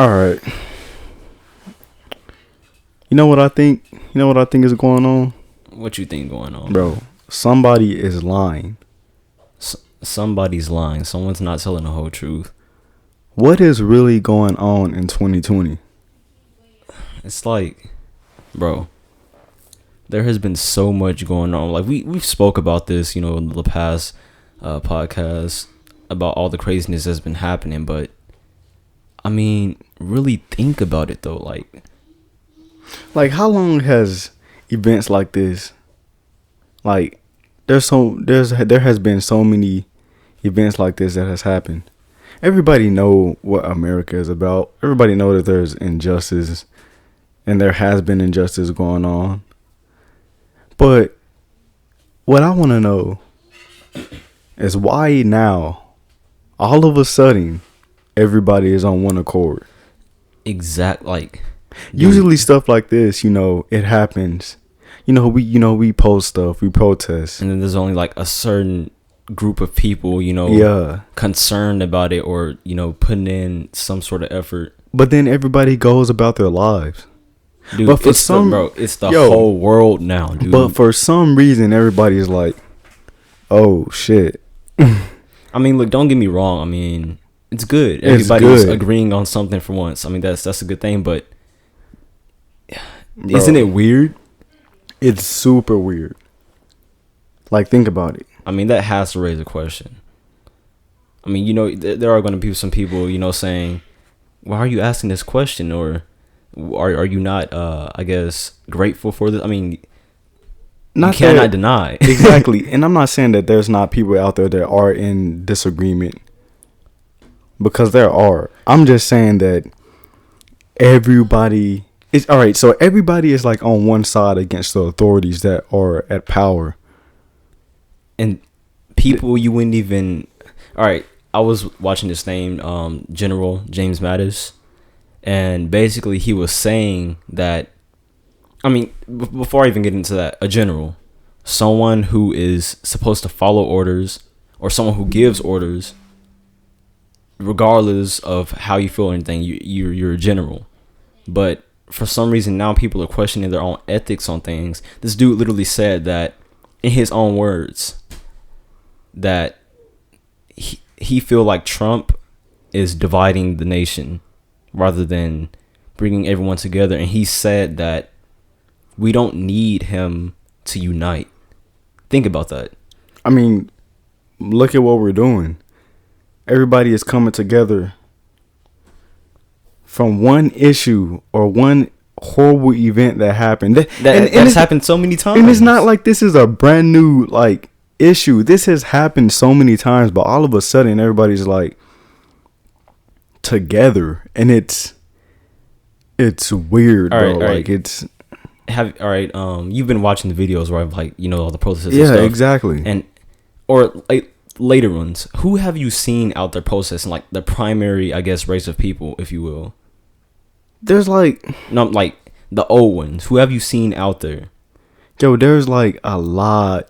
All right. You know what I think? You know what I think is going on? What you think going on, Bro, somebody is lying. Somebody's lying. Someone's not telling the whole truth. What is really going on in 2020? It's like, bro, there has been so much going on. Like we've spoke about this, you know, in the past podcast about all the craziness that's been happening. But I mean, really think about it though. Like, how long has events like this? Like, there has been so many events like this that has happened. Everybody know what America is about. Everybody know that there's injustice, and there has been injustice going on. But what I want to know is why now, all of a sudden, everybody is on one accord. Usually stuff like this, you know, it happens. You know, we post stuff, we protest, and then there's only like a certain group of people, you know, concerned about it, or you know, putting in some sort of effort. But then everybody goes about their lives. Dude, but for it's the whole world now, dude. But for some reason, everybody's like, "Oh shit." I mean, look, don't get me wrong. I mean, it's good. Everybody's agreeing on something for once. I mean, that's a good thing. But isn't it weird? It's super weird. Like, think about it. I mean, that has to raise a question. I mean, you know, there are going to be some people, you know, saying, "Why are you asking this question?" Or are you not, I guess, grateful for this? I mean, you cannot deny. Exactly. And I'm not saying that there's not people out there that are in disagreement, because there are. I'm just saying that everybody is all right. So everybody is like on one side against the authorities that are at power. And people you wouldn't even... All right, I was watching this thing, General James Mattis, and basically he was saying that, I mean, before I even get into that, a general, someone who is supposed to follow orders, or someone who gives orders, regardless of how you feel or anything, you're a general. But for some reason now people are questioning their own ethics on things. This dude literally said that, in his own words, that he feel like Trump is dividing the nation rather than bringing everyone together. And he said that we don't need him to unite. Think about that. I mean, look at what we're doing. Everybody is coming together from one issue or one horrible event that happened. That's happened so many times. And it's not like this is a brand new like issue. This has happened so many times, but all of a sudden everybody's like together, and it's weird, bro. Like it's you've been watching the videos where I've, like, you know, all the protests. Yeah, and stuff, exactly. And or like later ones, who have you seen out there protesting, like the primary, I guess, race of people, if you will? There's like the old ones. Who have you seen out there? Yo, there's like a lot.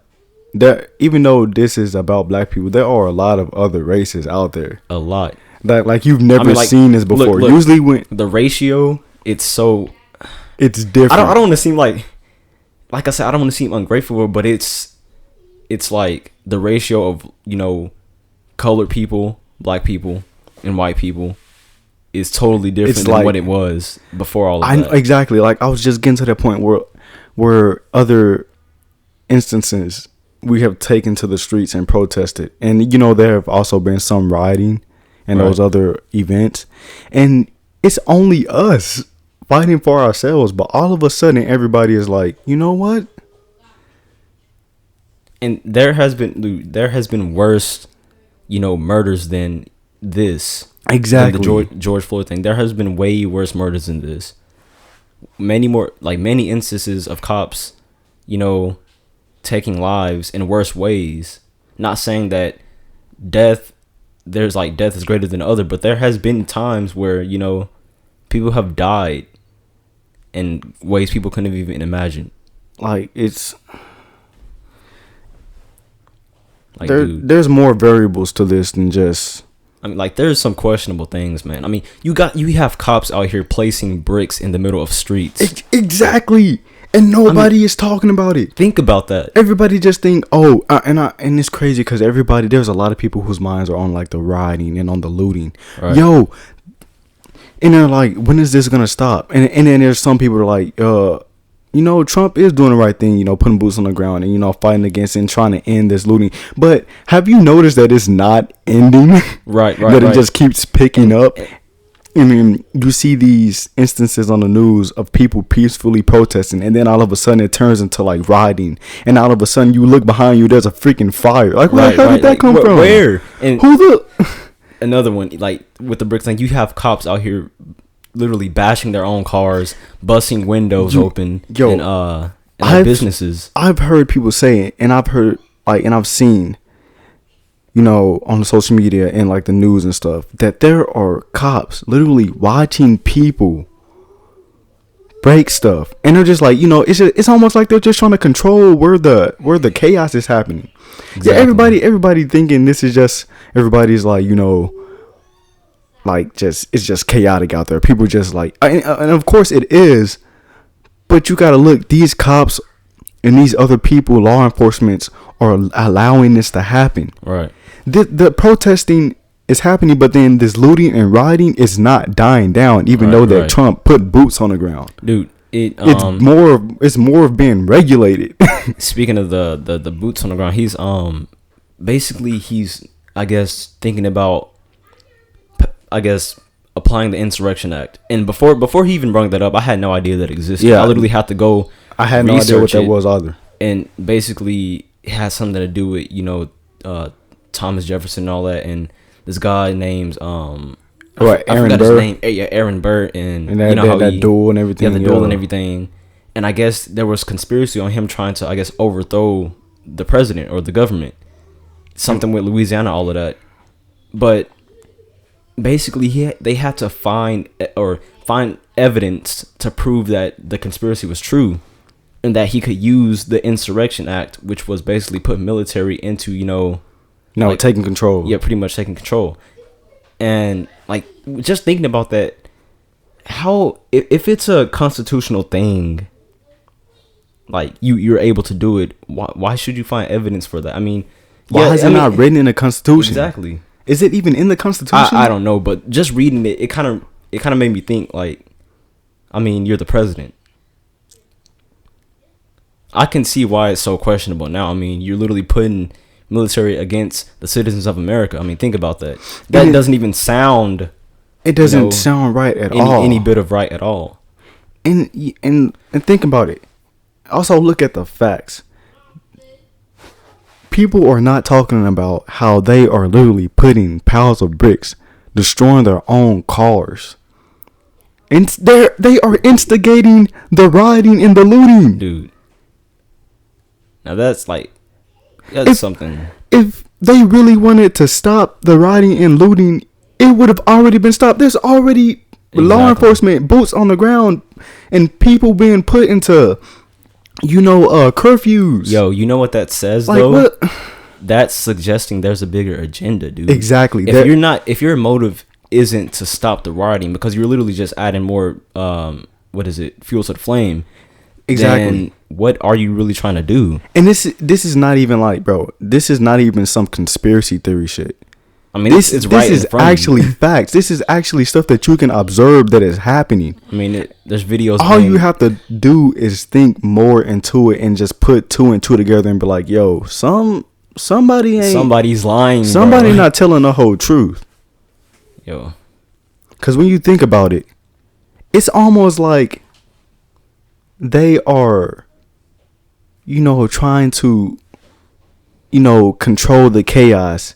There, even though this is about black people, there are a lot of other races out there. A lot. That like you've never seen this before. Look, usually when the ratio, it's different. I don't want to seem like I said, I don't want to seem ungrateful, but it's like the ratio of, you know, colored people, black people, and white people is totally different than what it was before all of that. Exactly. Like, I was just getting to that point where other instances we have taken to the streets and protested. And, you know, there have also been some rioting and those other events. And it's only us fighting for ourselves. But all of a sudden, everybody is like, you know what? And there has been worse, you know, murders than this. Exactly. Than the George Floyd thing. There has been way worse murders than this. Many instances of cops, you know, taking lives in worse ways. Not saying that death is greater than other, but there has been times where, you know, people have died in ways people couldn't have even imagined. Like, it's like, there's more variables to this than just I mean, like, there's some questionable things, man. I mean, you have cops out here placing bricks in the middle of streets. Exactly. And nobody is talking about it. Think about that. Everybody just think, and it's crazy because there's a lot of people whose minds are on like the rioting and on the looting. Right. Yo, and they're like, when is this gonna stop? And then there's some people that are like, Trump is doing the right thing, putting boots on the ground and, fighting against and trying to end this looting. But have you noticed that it's not ending? Right. That it just keeps picking up. I mean, you see these instances on the news of people peacefully protesting, and then all of a sudden it turns into like rioting, and all of a sudden you look behind you, there's a freaking fire. Like, where the hell did that come from? Where? And who the? Another one, like with the bricks, like you have cops out here literally bashing their own cars, busting windows open in businesses. I've heard people say, and I've seen, on the social media and like the news and stuff, that there are cops literally watching people break stuff, and they're just like, it's almost like they're just trying to control where the chaos is happening. Exactly. Yeah, everybody thinking this is just, everybody's like, it's just chaotic out there. People just like, and of course it is, but you gotta look, these cops and these other people, law enforcement, are allowing this to happen. Right. The protesting is happening, but then this looting and rioting is not dying down, even though that Trump put boots on the ground. Dude, it's more of being regulated. Speaking of the boots on the ground, he's I guess thinking about applying the Insurrection Act. And before he even brought that up, I had no idea that it existed. Yeah, I literally had to go. I had no idea what that was either. And basically, it has something to do with Thomas Jefferson and all that, and this guy named Aaron Burr. His name. Yeah, Aaron Burr, and that duel and everything. Yeah, the duel and everything. And I guess there was conspiracy on him trying to, overthrow the president or the government. Something with Louisiana, all of that. But basically, they had to find evidence to prove that the conspiracy was true, and that he could use the Insurrection Act, which was basically put military into, taking control. Yeah, pretty much taking control. And just thinking about that, how if it's a constitutional thing, you're able to do it, why should you find evidence for that? I mean, why is it not written in the Constitution? Exactly. Is it even in the Constitution? I don't know, but just reading it, it kind of made me think, you're the president. I can see why it's so questionable now. I mean, you're literally putting military against the citizens of America. I mean, think about that. That doesn't even sound. It doesn't sound right at all. Any bit of right at all. And think about it. Also, look at the facts. People are not talking about how they are literally putting piles of bricks, destroying their own cars. And they are instigating the rioting and the looting. Dude. Now that's something. If they really wanted to stop the rioting and looting, it would have already been stopped. There's already law enforcement, boots on the ground, and people being put into, curfews. Yo, you know what that says though? What? That's suggesting there's a bigger agenda, dude. Exactly. If your motive isn't to stop the rioting, because you're literally just adding more, fuel to the flame. Exactly. Then what are you really trying to do? And this is not even this is not even some conspiracy theory shit. I mean, this is actually facts. This is actually stuff that you can observe that is happening. I mean, there's videos. All you have to do is think more into it and just put two and two together and be like, yo, somebody's lying. Somebody not telling the whole truth. Yo. Because when you think about it, it's almost like they are, trying to, control the chaos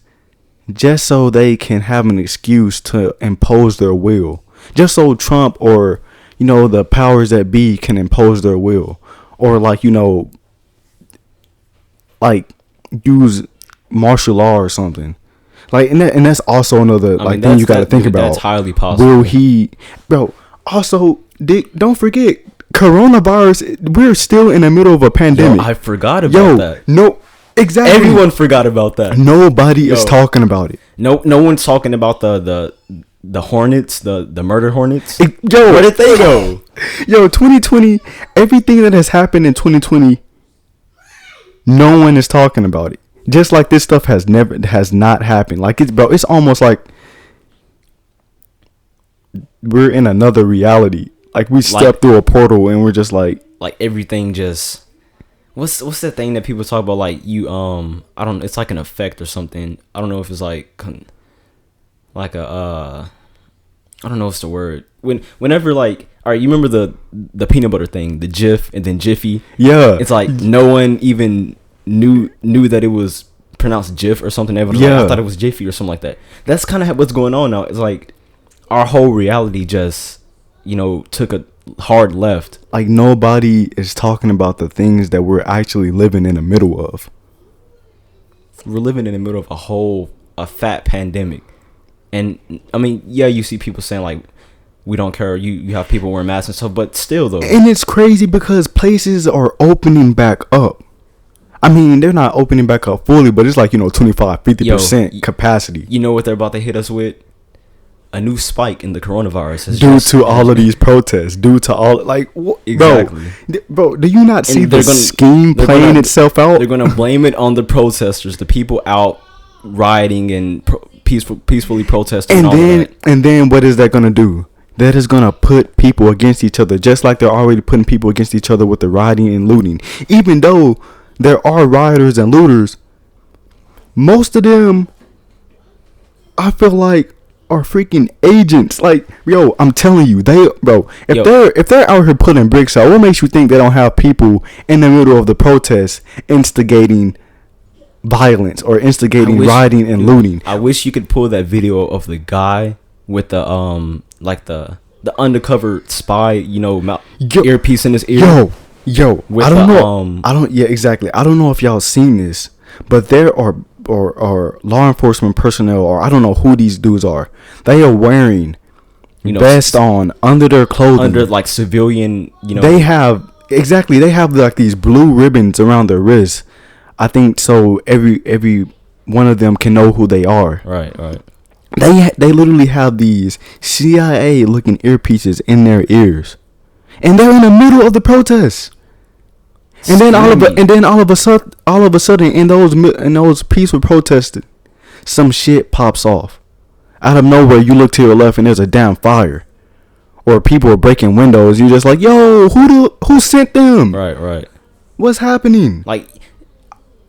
just so they can have an excuse to impose their will. Just so Trump or, the powers that be can impose their will. Or use martial law or something. And that's also another thing you got to think about. That's highly possible. Will he, bro? Also, don't forget, coronavirus. We're still in the middle of a pandemic. I forgot about that. No, exactly. Everyone forgot about that. Nobody is talking about it. No one's talking about the Hornets, the murder Hornets. Yo, Where did they go? Yo, 2020, everything that has happened in 2020, no one is talking about it. Just like this stuff has not happened. Like it's almost like we're in another reality. Like we stepped through a portal and we're just like everything just. What's that thing that people talk about? Like you I don't. It's like an effect or something. I don't know if it's like a I don't know what's the word. Whenever like, all right, you remember the peanut butter thing, the Jif and then Jiffy. Yeah, it's like no one even knew that it was pronounced Jif or something. Everyone was like, I thought it was Jiffy or something like that. That's kind of what's going on now. It's like our whole reality just took a hard left. Like nobody is talking about the things that we're actually living in the middle of. We're living in the middle of a fat pandemic. And I mean, yeah, you see people saying like, we don't care. You have people wearing masks and stuff, but still though. And it's crazy because places are opening back up. I mean, they're not opening back up fully, but it's like, 25, 50% capacity. You know what they're about to hit us with? A new spike in the coronavirus. Due to all of these protests. Due to all, like, exactly. Bro, do you not see the scheme playing itself out? They're going to blame it on the protesters, the people out rioting and peacefully protesting. And then what is that going to do? That is going to put people against each other, just like they're already putting people against each other with the rioting and looting. Even though there are rioters and looters, most of them, I feel like, are freaking agents. Like, yo, I'm telling you, if they're out here putting bricks out, what makes you think they don't have people in the middle of the protest instigating violence or instigating rioting and looting? I wish you could pull that video of the guy with the the undercover spy, earpiece in his ear. Yo, I don't know. Exactly. I don't know if y'all seen this, but there are or law enforcement personnel, or I don't know who these dudes are. They are wearing vests on under their clothing, under like civilian. They have like these blue ribbons around their wrists. I think so. Every one of them can know who they are. Right. They literally have these CIA looking earpieces in their ears, and they're in the middle of the protest. And then all of a sudden, in those peaceful protests, some shit pops off. Out of nowhere, you look to your left and there's a damn fire, or people are breaking windows. You're just like, yo, who sent them? Right. What's happening? Like,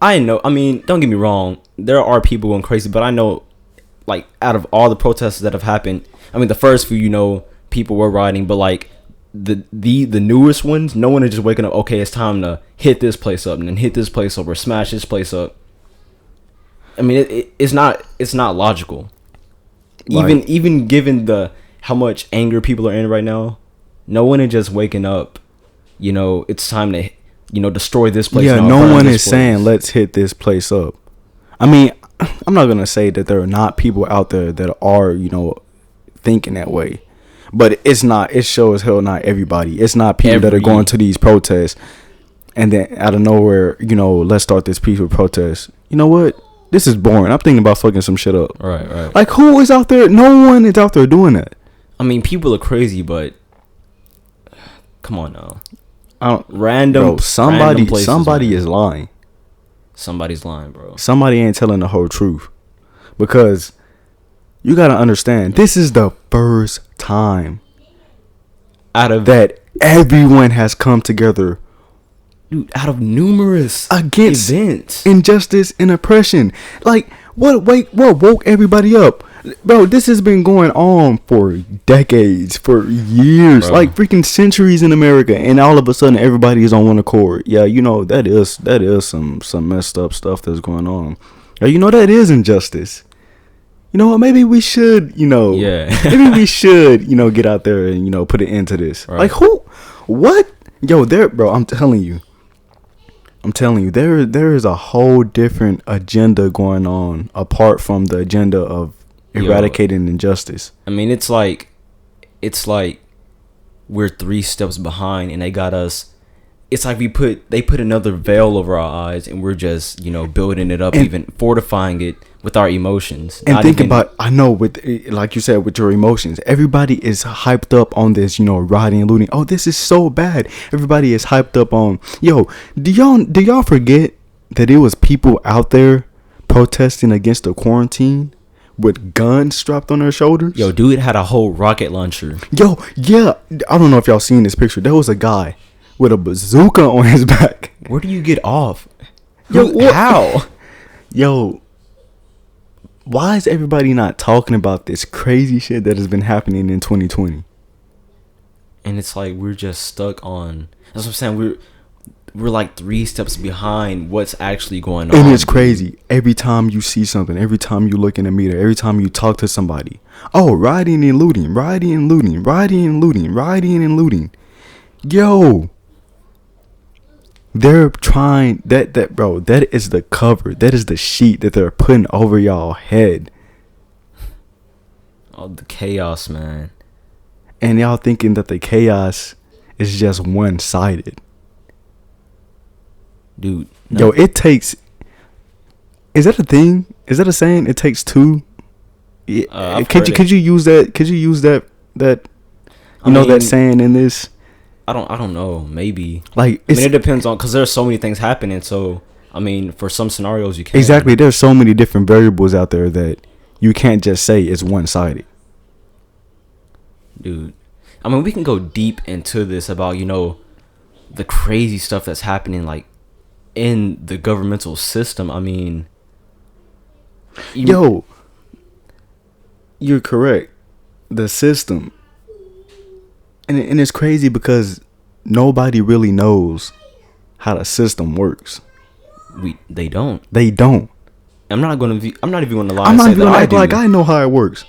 I know. I mean, don't get me wrong. There are people going crazy, but I know, like, out of all the protests that have happened, I mean, the first few, people were rioting, but like. The newest ones, no one is just waking up, okay, it's time to hit this place up and then hit this place up or smash this place up. I mean, it's not logical. Like, even given how much anger people are in right now, no one is just waking up, it's time to destroy this place. Yeah, no one is saying let's hit this place up. I mean, I'm not gonna say that there are not people out there that are thinking that way. But it's sure as hell not everybody. It's not people that are going to these protests and then out of nowhere, let's start this peaceful protest. You know what? This is boring. I'm thinking about fucking some shit up. Right. Like, who is out there? No one is out there doing that. I mean, people are crazy, but come on now. Somebody is lying. Somebody's lying, bro. Somebody ain't telling the whole truth. Because you got to understand, this is the first time that everyone has come together, dude, out of numerous against events, injustice and oppression. Like, what woke everybody up? Bro, this has been going on for decades, for years, like freaking centuries in America, and all of a sudden everybody is on one accord. Yeah, that is some messed up stuff that's going on. That is injustice. You know what? Maybe we should, maybe we should, get out there and, put an end to this. Right. Like, who? What? Yo, bro, I'm telling you, there is a whole different agenda going on apart from the agenda of eradicating injustice. I mean, it's like we're 3 steps behind and they got us it's like they put another veil over our eyes, and we're just, you know, building it up, And- even fortifying it with our emotions. And Not think even- about, I know, with like you said, with your emotions, everybody is hyped up on this, you know, rioting and looting. Oh, this is so bad. Everybody is hyped up on, yo, do y'all forget that it was people out there protesting against the quarantine with guns strapped on their shoulders? Yo, dude had a whole rocket launcher. Yo, yeah, I don't know if y'all seen this picture. There was a guy with a bazooka on his back. Where do you get off? Yo, what? How? Yo, why is everybody not talking about this crazy shit that has been happening in 2020? And it's like we're just stuck on. That's what I'm saying. We're like 3 steps behind what's actually going on. And it's crazy. Every time you see something, every time you look in the meter, every time you talk to somebody, oh, rioting and looting, rioting and looting, rioting and looting, rioting and looting. Yo, they're trying that bro. That is the cover. That is the sheet that they're putting over y'all head. Oh, the chaos, man. And y'all thinking that the chaos is just one-sided. Dude. Yo, it takes. Is that a thing? Is that a saying? It takes two. Could you use that? Could you use that? You know that saying in this. I don't know. Maybe. Like, it depends on, because there's so many things happening. So I mean, for some scenarios you can. Exactly. There's so many different variables out there that you can't just say it's one-sided. Dude, I mean, we can go deep into this about, you know, the crazy stuff that's happening, like, in the governmental system. I mean, you're correct. The system, and it's crazy because nobody really knows how the system works. They don't. I'm not even gonna lie. I'm not and say even that gonna I act do. like I know how it works.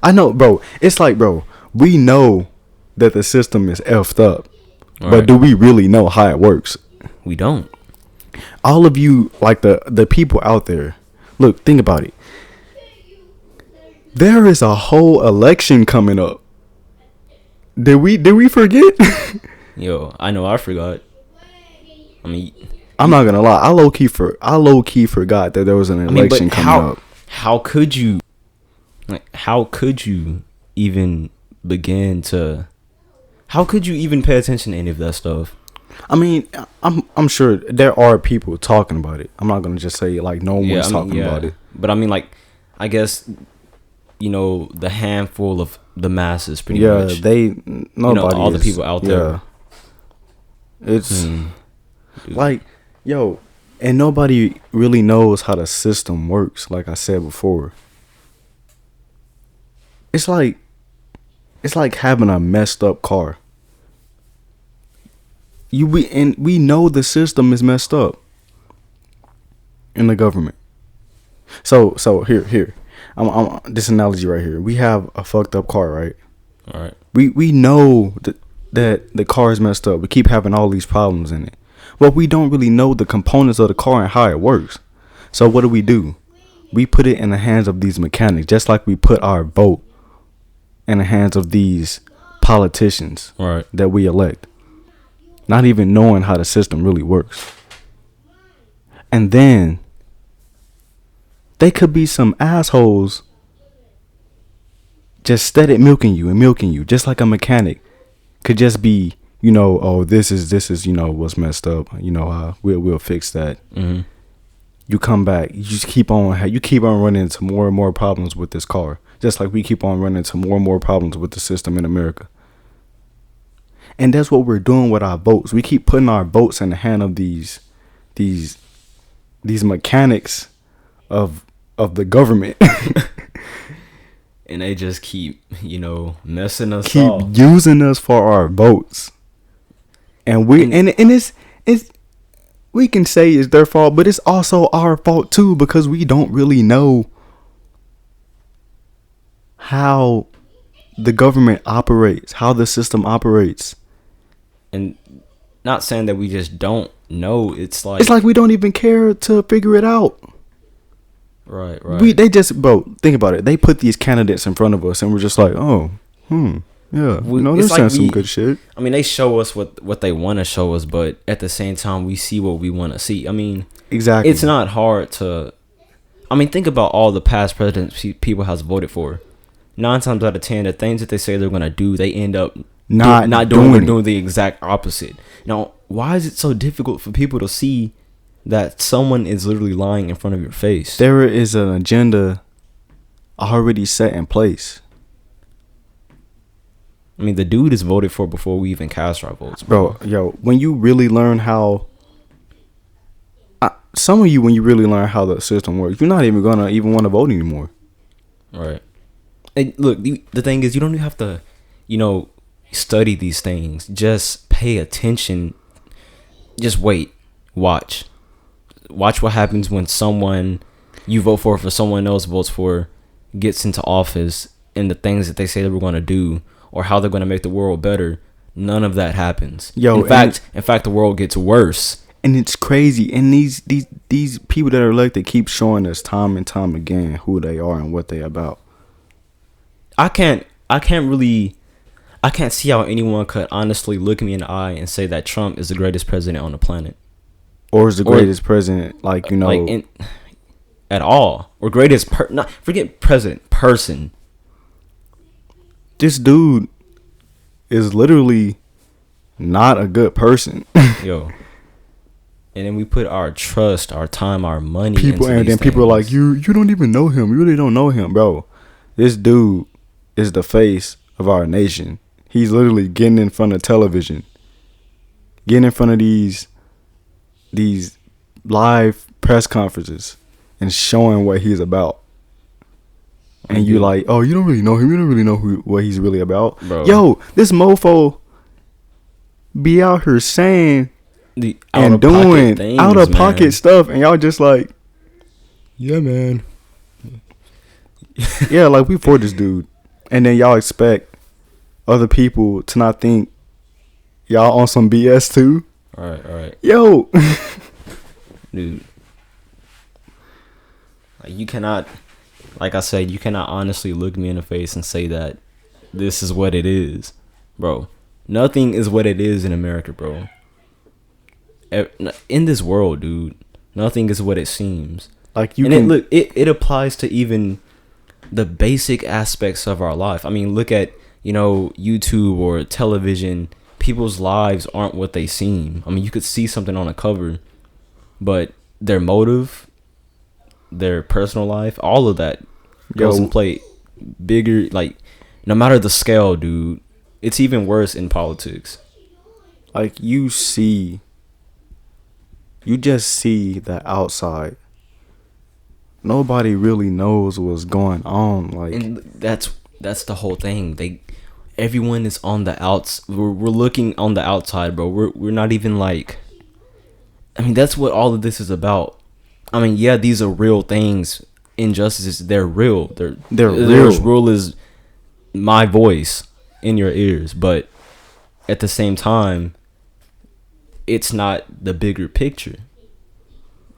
I know, bro. It's like, bro, we know that the system is effed up, All but right. do we really know how it works? We don't. All of you, like the people out there, look, think about it. There is a whole election coming up. Did we forget? Yo, I know I forgot. I mean, I'm not gonna lie. I low key forgot that there was an election coming up. How could you? Like, how could you even begin to? How could you even pay attention to any of that stuff? I mean, I'm sure there are people talking about it. I'm not gonna just say like no one's talking about it. But I mean, like, I guess, you know, the handful of the masses, pretty much. Nobody. All the people out there. It's like, yo, and nobody really knows how the system works. Like I said before, it's like having a messed up car. We know the system is messed up in the government. So here, I'm this analogy right here. We have a fucked up car, right? All right. We know that the car is messed up. We keep having all these problems in it, but we don't really know the components of the car and how it works. So what do? We put it in the hands of these mechanics, just like we put our vote in the hands of these politicians, Right, that we elect, not even knowing how the system really works. And then they could be some assholes just steady milking you, just like a mechanic could just be, you know, oh, this is you know what's messed up, you know, we'll fix that. Mm-hmm. You come back, you just keep on running into more and more problems with this car, just like we keep on running into more and more problems with the system in America. And that's what we're doing with our votes. We keep putting our votes in the hand of these mechanics of the government. And they just keep, you know, messing us keep up. using us for our votes. And it's we can say it's their fault, but it's also our fault too, because we don't really know how the government operates, how the system operates. And not saying that we just don't know. It's like we don't even care to figure it out. Right. They just, bro, think about it. They put these candidates in front of us and we're just like, oh, Yeah, they're It's like saying some good shit. I mean, they show us what they want to show us, but at the same time, we see what we want to see. I mean, Exactly. it's not hard to. I mean, think about all the past presidents people has voted for. 9 times out of 10, the things that they say they're gonna do, they end up not doing. They're doing the exact opposite. Now, why is it so difficult for people to see that someone is literally lying in front of your face? There is an agenda already set in place. I mean, the dude is voted for before we even cast our votes, bro. Yo, when you really learn how, some of you, when you really learn how the system works, you're not even gonna even want to vote anymore. Right. And look, the thing is, you don't even have to, study these things. Just pay attention. Just wait. Watch what happens when someone you vote for someone else votes for gets into office, and the things that they say they were going to do or how they're going to make the world better, none of that happens. In fact, the world gets worse. And it's crazy. And these people that are elected keep showing us time and time again who they are and what they about. I can't see how anyone could honestly look me in the eye and say that Trump is the greatest president on the planet. Or is the greatest president, at all. Or greatest, forget president, person. This dude is literally not a good person. Yo. And then we put our trust, our time, our money into these things. People are like, you don't even know him. You really don't know him, bro. This dude is the face of our nation. He's literally getting in front of television, getting in front of these live press conferences and showing what he's about. And you like, oh, you don't really know him. You don't really know what he's really about. Bro. Yo, this mofo be out here saying and doing out of pocket stuff, and y'all just like, yeah, man. Yeah, like we for this dude, and then y'all expect other people to not think y'all on some BS too. All right. Yo, dude, like you cannot. Like I said, you cannot honestly look me in the face and say that this is what it is, bro. Nothing is what it is in America, bro. In this world, dude, nothing is what it seems. Like it applies to even the basic aspects of our life. I mean, look at YouTube or television. People's lives aren't what they seem. I mean, you could see something on a cover, but their motive, their personal life, all of that goes and play bigger. Like, no matter the scale, dude, it's even worse in politics. Like you just see the outside. Nobody really knows what's going on. Like, and that's the whole thing. Everyone is on the outs. We're looking on the outside, bro. We're not even like. I mean, that's what all of this is about. I mean, yeah, these are real things. Injustices, they're real. They're real. As real as my voice in your ears, but at the same time, it's not the bigger picture.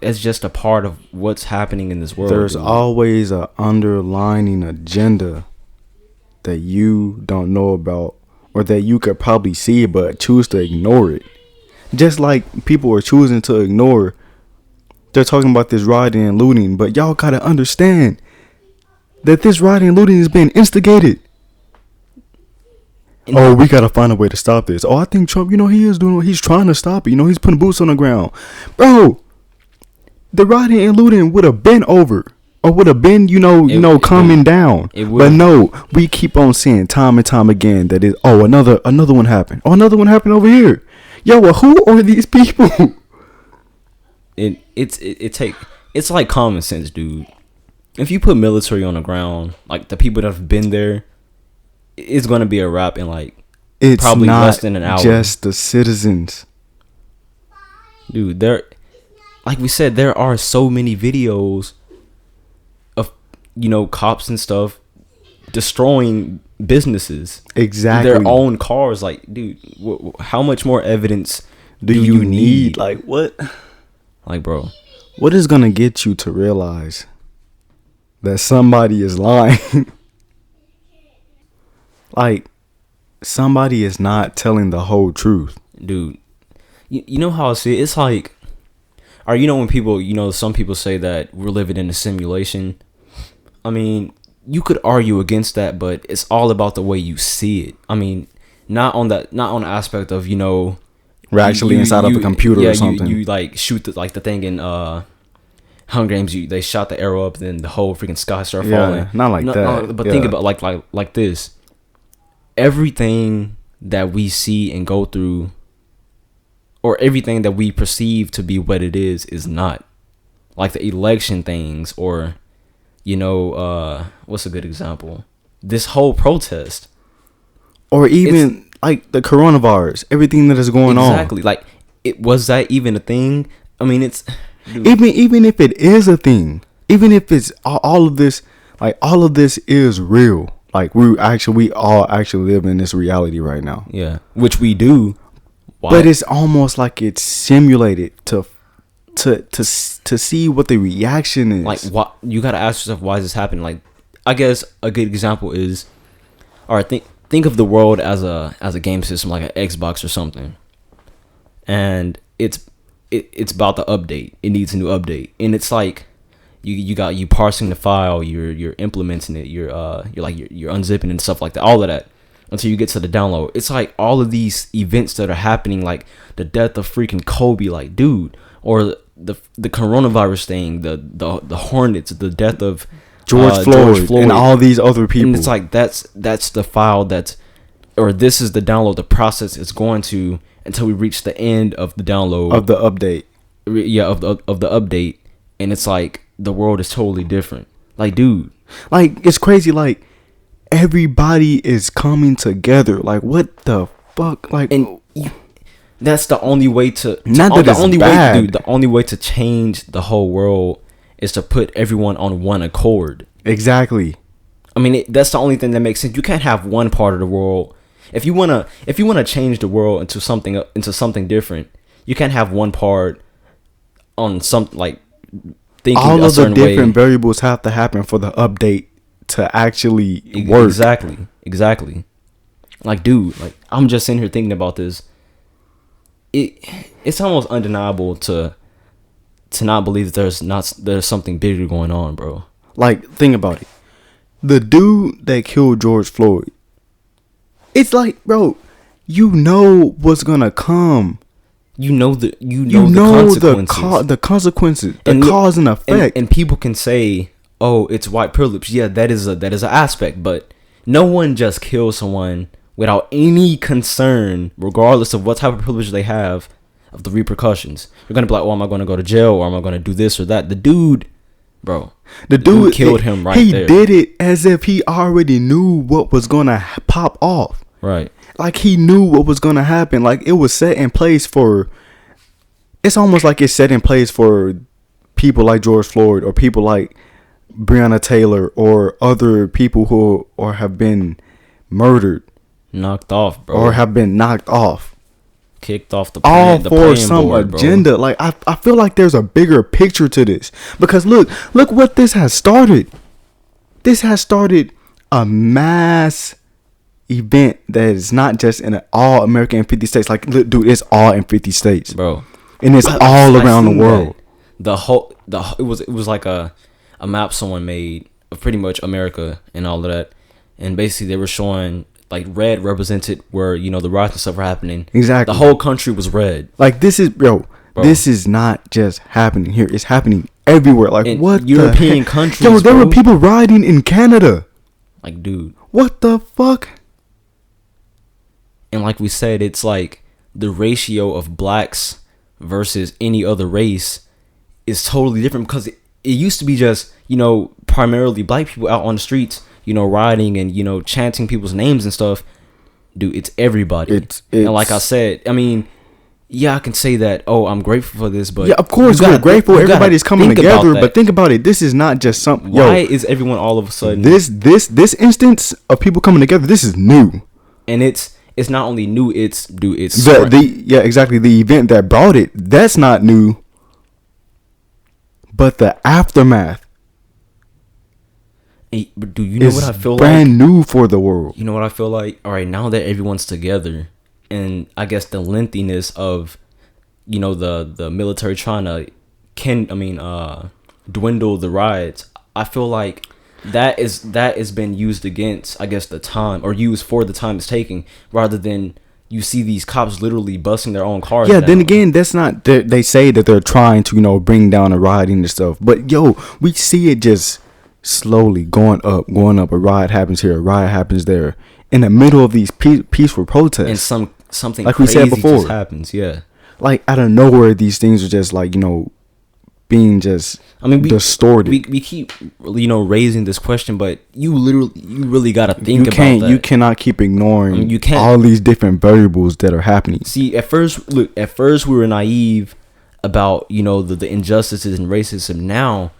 It's just a part of what's happening in this world. There's always an underlining agenda that you don't know about, or that you could probably see but choose to ignore it. Just like people are choosing to ignore, they're talking about this rioting and looting, but y'all gotta understand that this rioting and looting is being instigated. Oh, we gotta find a way to stop this. Oh, I think Trump, he's trying to stop it. He's putting boots on the ground. Bro, the rioting and looting would have been over. Or would have been, calming down. But no, we keep on seeing time and time again that another one happened. Oh, another one happened over here. Yo, well, who are these people? It's like common sense, dude. If you put military on the ground, like the people that have been there, it's gonna be a wrap in it's probably not less than an hour. Just the citizens, dude. Like we said, there are so many videos of cops and stuff destroying businesses, exactly, their own cars. Like, dude, how much more evidence do you need? Like, what? Like, bro, what is gonna get you to realize that somebody is lying? Like, somebody is not telling the whole truth. Dude. You know how I see it? It's like, or you know when people, some people say that we're living in a simulation. I mean, you could argue against that, but it's all about the way you see it. I mean, not on the aspect of, We're actually inside of a computer or something. You like shoot the thing in Hunger Games. They shot the arrow up, then the whole freaking sky started falling. Not like that. No, but think about like this. Everything that we see and go through, or everything that we perceive to be what it is not. Like the election things, or what's a good example? This whole protest, or even like the coronavirus, everything that is going on. Exactly. Like, was that even a thing? I mean, it's even if it is a thing, even if it's all of this, like all of this is real. Like we all actually live in this reality right now. Yeah, which we do. Why? But it's almost like it's simulated to see what the reaction is. Like, what you gotta ask yourself, why is this happening? Like, I guess a good example is, all right, think of the world as a game system, like an Xbox or something, and it's about to update. It needs a new update, and it's like you parsing the file, you're implementing it, you're unzipping and stuff like that, all of that, until you get to the download. It's like all of these events that are happening, like the death of freaking Kobe, like, dude, or the coronavirus thing, the Hornets, the death of George Floyd, and all these other people. And it's like that's the file or this is the download. The process is going to until we reach the end of the download of the update. Yeah, of the update, and it's like the world is totally different. Like, dude, like it's crazy. Like everybody is coming together. Like what the fuck? Like, and that's the only way to not that the it's only bad. way, dude. The only way to change the whole world is to put everyone on one accord. Exactly. I mean, that's the only thing that makes sense. You can't have one part of the world. If you wanna change the world into something different, you can't have one part on something like thinking all a of the certain different way. variables have to happen for the update to actually work. Exactly. Like, dude, like I'm just sitting here thinking about this. It's almost undeniable to not believe that there's something bigger going on, bro. Like, think about it. The dude that killed George Floyd. It's like, bro, you know what's gonna come. You know the consequences. The consequences, the cause and effect. And people can say, "Oh, it's white privilege." Yeah, that is an aspect, but no one just kills someone without any concern, regardless of what type of privilege they have, of the repercussions. You're gonna be like, "Oh, am I gonna go to jail, or am I gonna do this or that?" The dude killed him right there. He did it as if he already knew what was gonna pop off. Right. Like he knew what was gonna happen. Like it was set in place for. It's almost like it's set in place for people like George Floyd or people like Breonna Taylor or other people who have been murdered, knocked off, bro, or have been knocked off, kicked off the all the for some board, agenda. Bro. Like I feel like there's a bigger picture to this because look what this has started. This has started a mass event that is not just in all America in 50 states. Like, look, dude, it's all in 50 states, bro, and it's all around the world. It was like a map someone made of pretty much America and all of that, and basically they were showing like red represented where the riots and stuff were happening. Exactly, the whole country was red. Like this is bro. This is not just happening here; it's happening everywhere. Like in what European countries? Yo, there were people rioting in Canada. Like, dude, what the fuck? And like we said, it's like the ratio of blacks versus any other race is totally different because it used to be just, primarily black people out on the streets, rioting and, chanting people's names and stuff. Dude, it's everybody. And like I said, I mean, yeah, I can say that, oh, I'm grateful for this, but yeah, of course we're grateful. Everybody's coming together, but think about it. This is not just something. Why is everyone all of a sudden this instance of people coming together? This is new, and it's not only new. It's exactly the event that brought it. That's not new, but the aftermath. But do you know what I feel brand new for the world. You know what I feel like? All right, now that everyone's together, and I guess the lengthiness of, the military trying to dwindle the riots. I feel like that has been used against, I guess, the time, or used for the time it's taking, rather than you see these cops literally busting their own cars down. Then again, that's not. They say that they're trying to bring down the rioting and stuff, but we see it just slowly going up. A riot happens here, a riot happens there, in the middle of these peaceful protests, and something like crazy we said before just happens. Yeah, like out of nowhere, these things are just like being just distorted. We keep raising this question, but you really got to think about that. You cannot keep ignoring you can't, all these different variables that are happening. See, at first we were naive about the injustices and racism. Now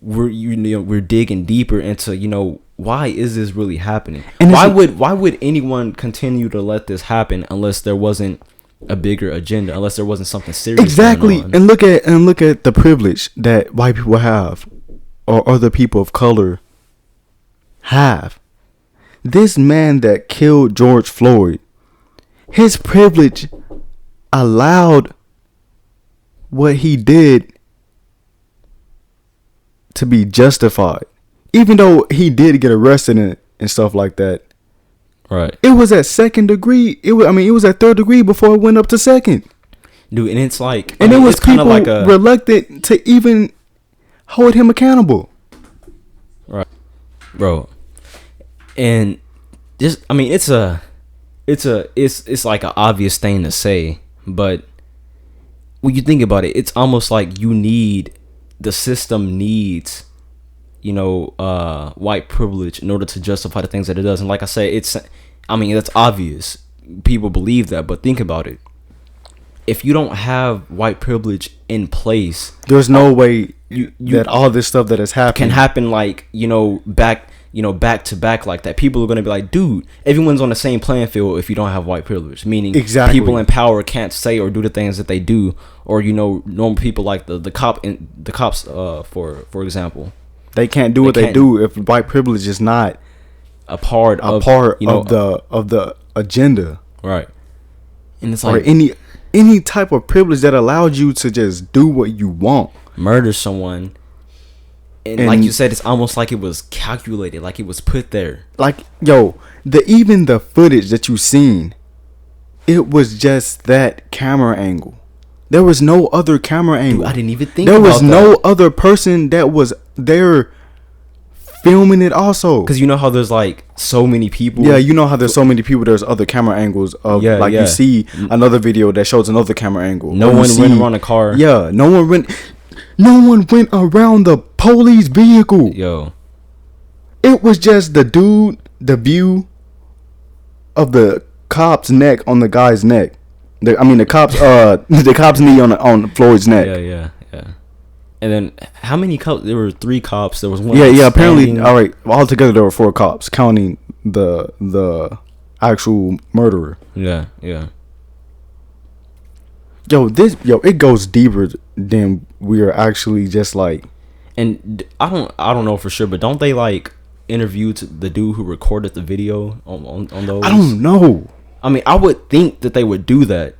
we're digging deeper into why is this really happening? And why would anyone continue to let this happen unless there wasn't a bigger agenda, unless there wasn't something serious exactly going on? And look at the privilege that white people have, or other people of color have. This man that killed George Floyd, his privilege allowed what he did to be justified, even though he did get arrested and stuff like that. Right. It was at second degree. It was at third degree before it went up to second. Dude, and it's like, and it was people like reluctant to even hold him accountable. Right, bro. And just, it's like an obvious thing to say, but when you think about it, it's almost like the system needs white privilege in order to justify the things that it does. And like I say, that's obvious. People believe that, but think about it. If you don't have white privilege in place, there's no way that all this stuff that has happened can happen back to back like that. People are going to be like, dude, everyone's on the same playing field if you don't have white privilege. Meaning exactly, people in power can't say or do the things that they do, or normal people like the cops for example. They can't do what they do if white privilege is not a part of the agenda. Right. And it's like, or any type of privilege that allows you to just do what you want. Murder someone. And like you said, it's almost like it was calculated, like it was put there. Like, even the footage that you seen, it was just that camera angle. There was no other camera angle. Dude, I didn't even think about that. There was no other person that was there filming it also. Because you know how there's like so many people. Yeah, you know how there's so many people. There's other camera angles of you see another video that shows another camera angle. No one went around a car. Yeah, no one went around the police vehicle. Yo. It was just the view of the cop's neck on the guy's neck. The cop's knee on Floyd's neck. Yeah. And then how many cops? There were 3 cops. There was one. Yeah. Apparently, all right. Altogether, there were 4 cops, counting the actual murderer. Yeah. It goes deeper than we are actually just like. And I don't know for sure, but don't they like interview the dude who recorded the video on those? I don't know. I would think that they would do that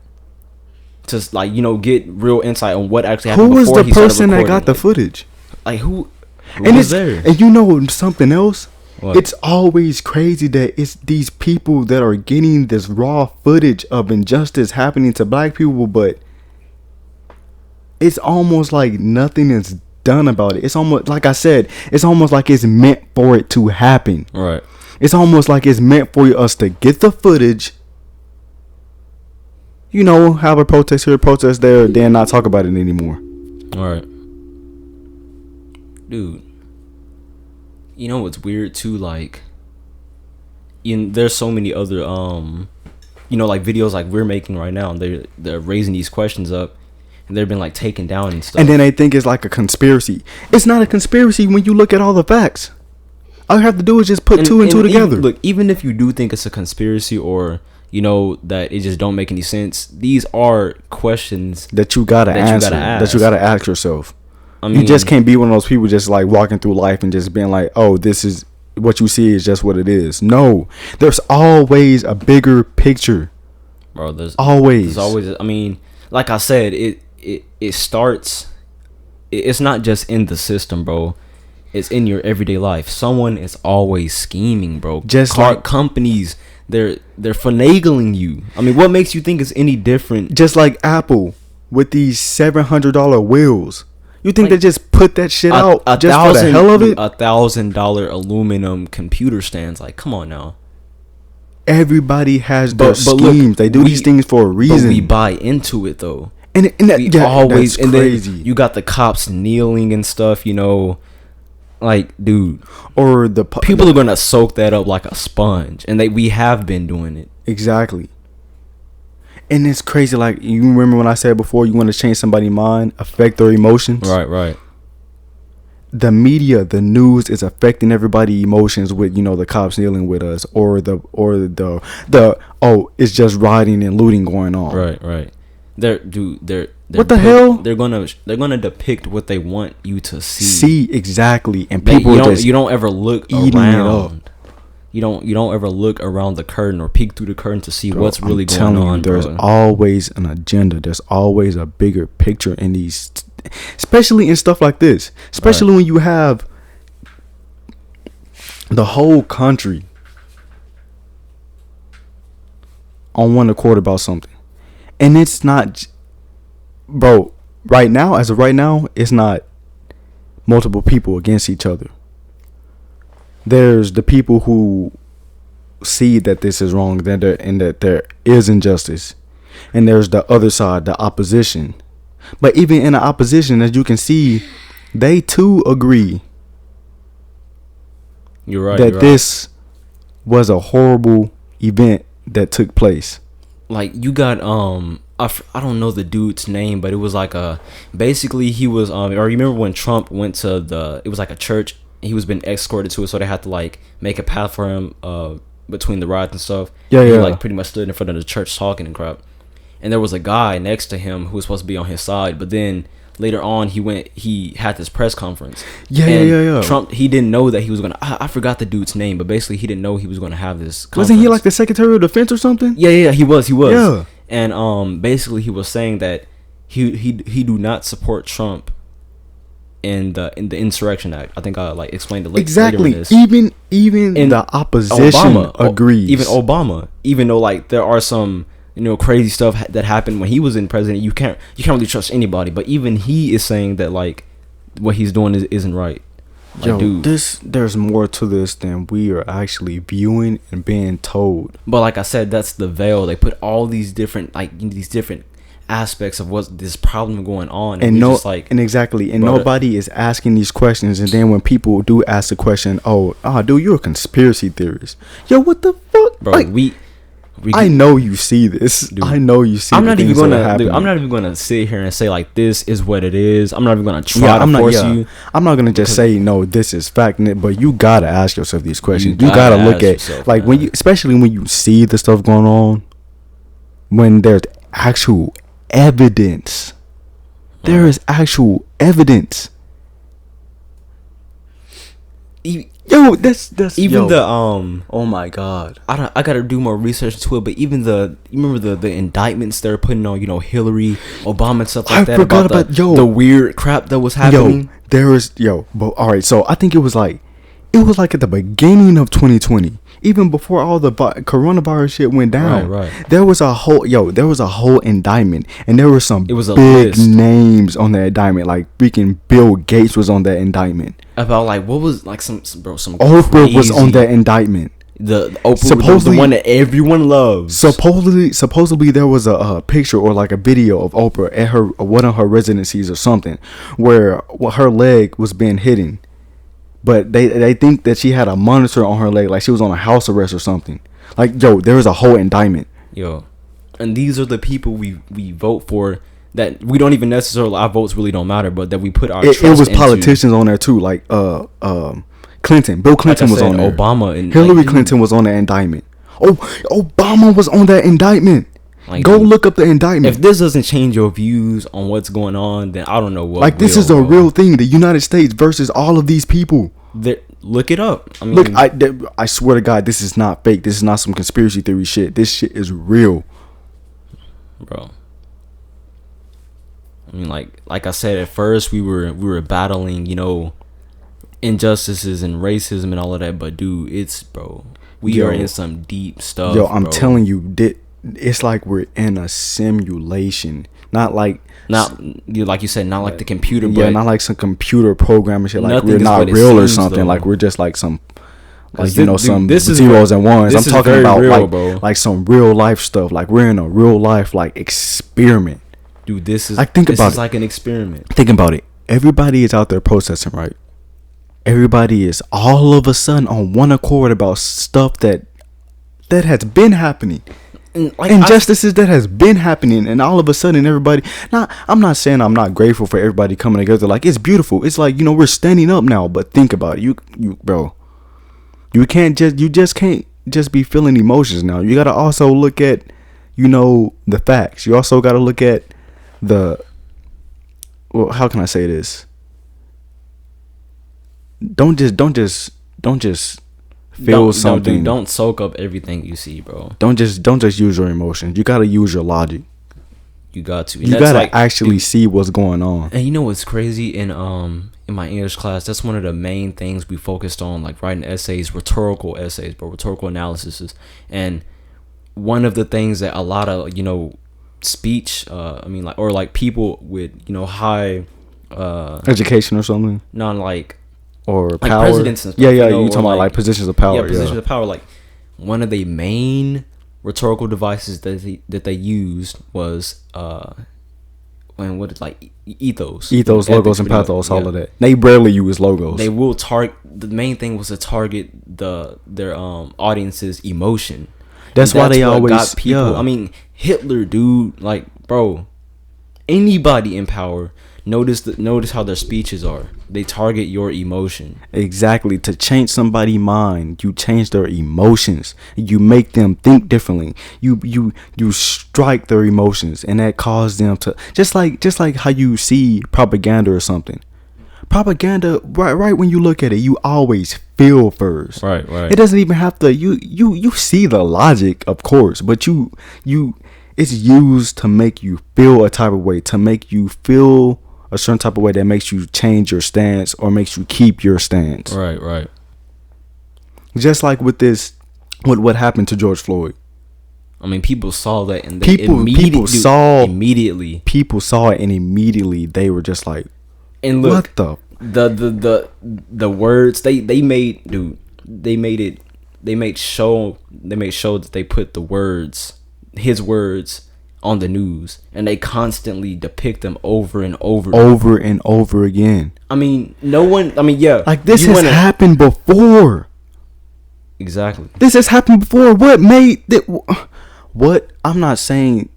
to get real insight on what actually happened. Who was the person that got the footage? Like who and was there? And something else? What? It's always crazy that it's these people that are getting this raw footage of injustice happening to black people, but it's almost like nothing is done about it. It's almost like I said, it's almost like it's meant for it to happen. Right. It's almost like it's meant for us to get the footage, have a protest here, protest there, then not talk about it anymore. All right. Dude. You know what's weird too? Like, there's so many other like videos like we're making right now, and they're raising these questions up, and they've been like taken down and stuff. And then they think it's like a conspiracy. It's not a conspiracy when you look at all the facts. All you have to do is just put two and two together. Even if you do think it's a conspiracy, or that it just don't make any sense, these are questions that you gotta answer, that you gotta ask yourself. I mean, you just can't be one of those people just like walking through life and just being like, oh, this is what you see is just what it is. No, there's always a bigger picture. bro. There's always. I mean, like I said, it starts. It's not just in the system, bro. It's in your everyday life. Someone is always scheming, bro. Just like companies, they're finagling you. I mean, what makes you think it's any different? Just like Apple with these $700 wheels. You think Like, they just put that shit out just for the hell of it? $1,000 aluminum computer stands. Like, come on now. Everybody has their But schemes. look, they do these things for a reason. But we buy into it though. And that, We yeah, always, that's and crazy. then you got the cops kneeling and stuff. You know, like, dude, Or the people are gonna soak that up like a sponge, and we have been doing it. Exactly. And it's crazy. Like, you remember when I said before, you want to change somebody's mind, affect their emotions. Right. The media, the news is affecting everybody's emotions with, you know, the cops kneeling with us, or the oh, it's just rioting and looting going on. Right. They're what the hell? They're gonna depict what they want you to see. See, exactly. And people you don't ever look eating around. it up. You don't ever look around the curtain or peek through the curtain to see what's really going on. There's bro. always an agenda. There's always a bigger picture in these, especially in stuff like this. Especially when you have the whole country on one accord about something, and it's not, bro. Right now, as of right now, it's not multiple people against each other. There's the people who see that this is wrong, and that there is injustice, and there's the other side, the opposition. But even in the opposition, as you can see, they too agree that this was a horrible event that took place. Like, you got I don't know the dude's name, but it was like basically he was or you remember when Trump went to it was like a church. He was being escorted to it, so they had to like make a path for him between the riots and stuff. Yeah. He like pretty much stood in front of the church talking and crap. And there was a guy next to him who was supposed to be on his side, but then later on he had this press conference. Yeah. Trump, he didn't know that he was gonna. I forgot the dude's name, but basically he didn't know he was gonna have this conference. Wasn't he like the Secretary of Defense or something? Yeah, he was. Yeah. And basically he was saying that he do not support Trump in the Insurrection Act. I think I like explained it exactly. later in this. Even the opposition agrees. Even Obama, even though like there are some, you know, crazy stuff that happened when he was in president, you can't really trust anybody. But even he is saying that like what he's doing isn't right. Like, Yo, dude, there's more to this than we are actually viewing and being told. But like I said, that's the veil. They put all these different aspects of what this problem going on, and exactly, nobody is asking these questions. And then when people do ask the question, dude, you're a conspiracy theorist. Yo, what the fuck, bro? Like, I know you see this. Dude, I know you see. I'm not even gonna sit here and say like this is what it is. I'm not even gonna try to force you. I'm not gonna just say no, this is fact. But you gotta ask yourself these questions. You gotta look at yourself, like, man. Especially when you see the stuff going on, when there's actual evidence. There is actual evidence. Yo, that's even the oh my god. I gotta do more research into it, but even you remember the indictments they're putting on, you know, Hillary, Obama and stuff like that. I forgot about the weird crap that was happening. But all right, so I think it was like at the beginning of 2020, even before all the coronavirus shit went down. Right. There was a whole indictment, and there were some big list. names on that indictment. Like freaking Bill Gates was on that indictment. About like what was like some Oprah crazy, was on that indictment. The Oprah, supposedly the one that everyone loves. Supposedly there was a picture or like a video of Oprah at one of her residencies or something, where her leg was being hidden, but they think that she had a monitor on her leg, like she was on a house arrest or something. Like, yo, there was a whole indictment. Yo, and these are the people we vote for. That we don't even necessarily, our votes really don't matter, but that we put our trust into. It was politicians on there too, like Clinton. Bill Clinton was on there. Obama and Hillary Clinton was on that indictment. Oh, Obama was on that indictment. Like, Go dude, look up the indictment. if this doesn't change your views on what's going on, then I don't know what. Like, this will, is a bro. real thing. The United States versus all of these people. Look it up. I mean, Look, I swear to God, this is not fake. This is not some conspiracy theory shit. This shit is real. bro. I mean, like I said, at first we were battling, injustices and racism and all of that. But dude, we are in some deep stuff. Yo, I'm bro. telling you, it's like we're in a simulation. Not like like you said, not like the computer. Yeah, but not like some computer program and shit. Like, nothing we're is not what it real or seems, something. though. Like, we're just like some, like, Dude, this is zeros and ones. I'm this is talking very about real, bro. like some real life stuff. Like, we're in a real life like experiment. Dude, this is Like, think this about is it. like an experiment. Think about it. Everybody is out there protesting, right? Everybody is all of a sudden on one accord about stuff that has been happening. And like, Injustices that has been happening, and all of a sudden everybody. Now, I'm not saying I'm not grateful for everybody coming together. Like, it's beautiful. It's like, we're standing up now. But think about it, you bro. You just can't just be feeling emotions now. You gotta also look at, the facts. You also gotta look at how can I say this? Don't just feel something. Don't soak up everything you see, bro. Don't just use your emotions. You gotta use your logic. You got to. And You that's gotta actually see what's going on. And you know what's crazy? In my English class, that's one of the main things we focused on, like writing essays, rhetorical essays, but rhetorical analysis. And one of the things that a lot of speech, like people with high Education or something, or like power. presidents and stuff, Yeah, you talking about like positions of power. Yeah, positions of power. Like, one of the main rhetorical devices that they used was ethos, logos, and pathos, all of that. They barely use logos. They will target. The main thing was to target their audience's emotion. That's why they what always got people. Yeah. I mean, Hitler, dude. Like, bro, anybody in power. Notice how their speeches are. They target your emotion. Exactly. To change somebody's mind, you change their emotions. You make them think differently. You strike their emotions, and that causes them to just like how you see propaganda or something. Propaganda, right when you look at it, you always feel first. Right. It doesn't even have to. You see the logic, of course, but you it's used to make you feel a type of way, to make you feel a certain type of way that makes you change your stance or makes you keep your stance. Right. Just like with what happened to George Floyd. I mean, people saw that, and people saw immediately. People saw it, and immediately they were just like, and look, what the words they made, dude. They made sure that they put his words on the news, and they constantly depict them over and over again. I mean, no one. I mean, yeah, like this has happened before. Exactly. This has happened before. What made that? What I'm not saying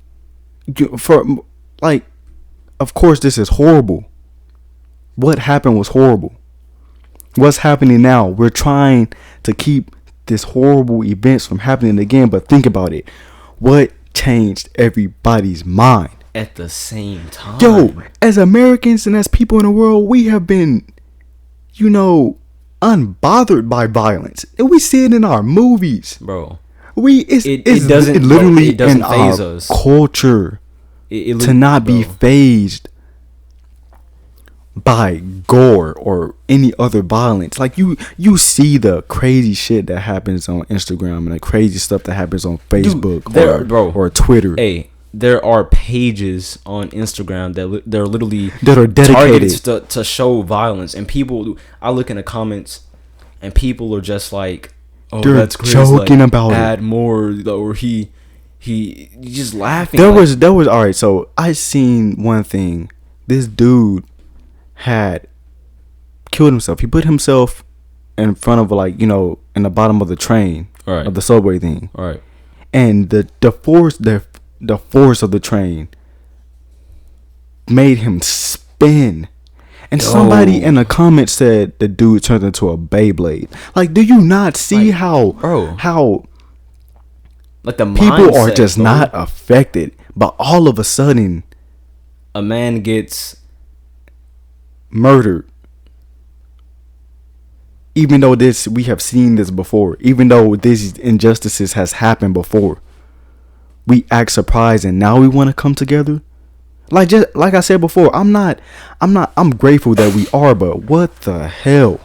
of course this is horrible. What happened was horrible. What's happening now? We're trying to keep this horrible events from happening again. But think about it. What changed everybody's mind at the same time? Yo, as Americans and as people in the world, we have been, unbothered by violence. And we see it in our movies, bro. It doesn't in phase our us. Culture to not be phased by gore or any other violence. Like, you see the crazy shit that happens on Instagram and the crazy stuff that happens on Facebook. Dude, or Twitter. Hey, there are pages on Instagram that are literally that are dedicated to show violence, and people. I look in the comments, and people are just like, "Oh, they're that's crazy." Joking like, about add it. more, or he just laughing. There was all right. So I seen one thing. This dude had killed himself. He put himself in front of in the bottom of the train, right, of the subway thing, right, and the force of the train made him spin. And somebody in the comments said the dude turned into a Beyblade. Like, do you not see how Like the People are mindset, just bro. not affected, but all of a sudden, A man gets murdered. Even though we have seen this before, even though these injustices has happened before, we act surprised, and now we want to come together. Just like I said before, I'm grateful that we are, but what the hell?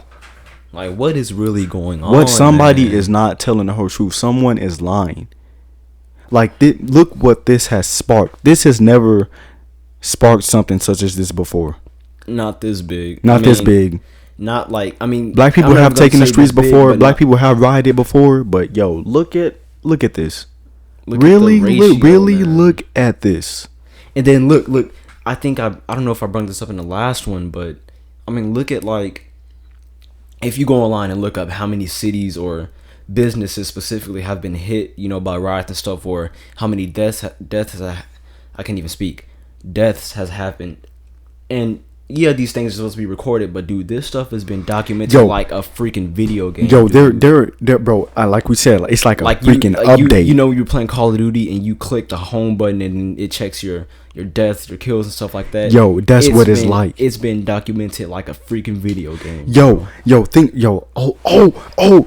like, what is really going on? What somebody man? is not telling the whole truth. Someone is lying. Like, look what this has sparked. This has never sparked something such as this before. Not this big. Not this big. Not like, I mean, Black people I'm not have gonna taken the say streets this big, before. but Black not- people have rioted before. But yo, look at this. look at the Really, ratio, man. look at this. And then look. I think I don't know if I brought this up in the last one, but I mean, look at, like, if you go online and look up how many cities or businesses specifically have been hit, by riots and stuff, or how many I can't even speak. Deaths has happened, and yeah, these things are supposed to be recorded, but dude, this stuff has been documented like a freaking video game. Yo, dude. they're bro. Like we said, it's like a Like freaking update. You're playing Call of Duty and you click the home button and it checks your deaths, your kills and stuff like that. Yo, that's what it's like. It's been documented like a freaking video game.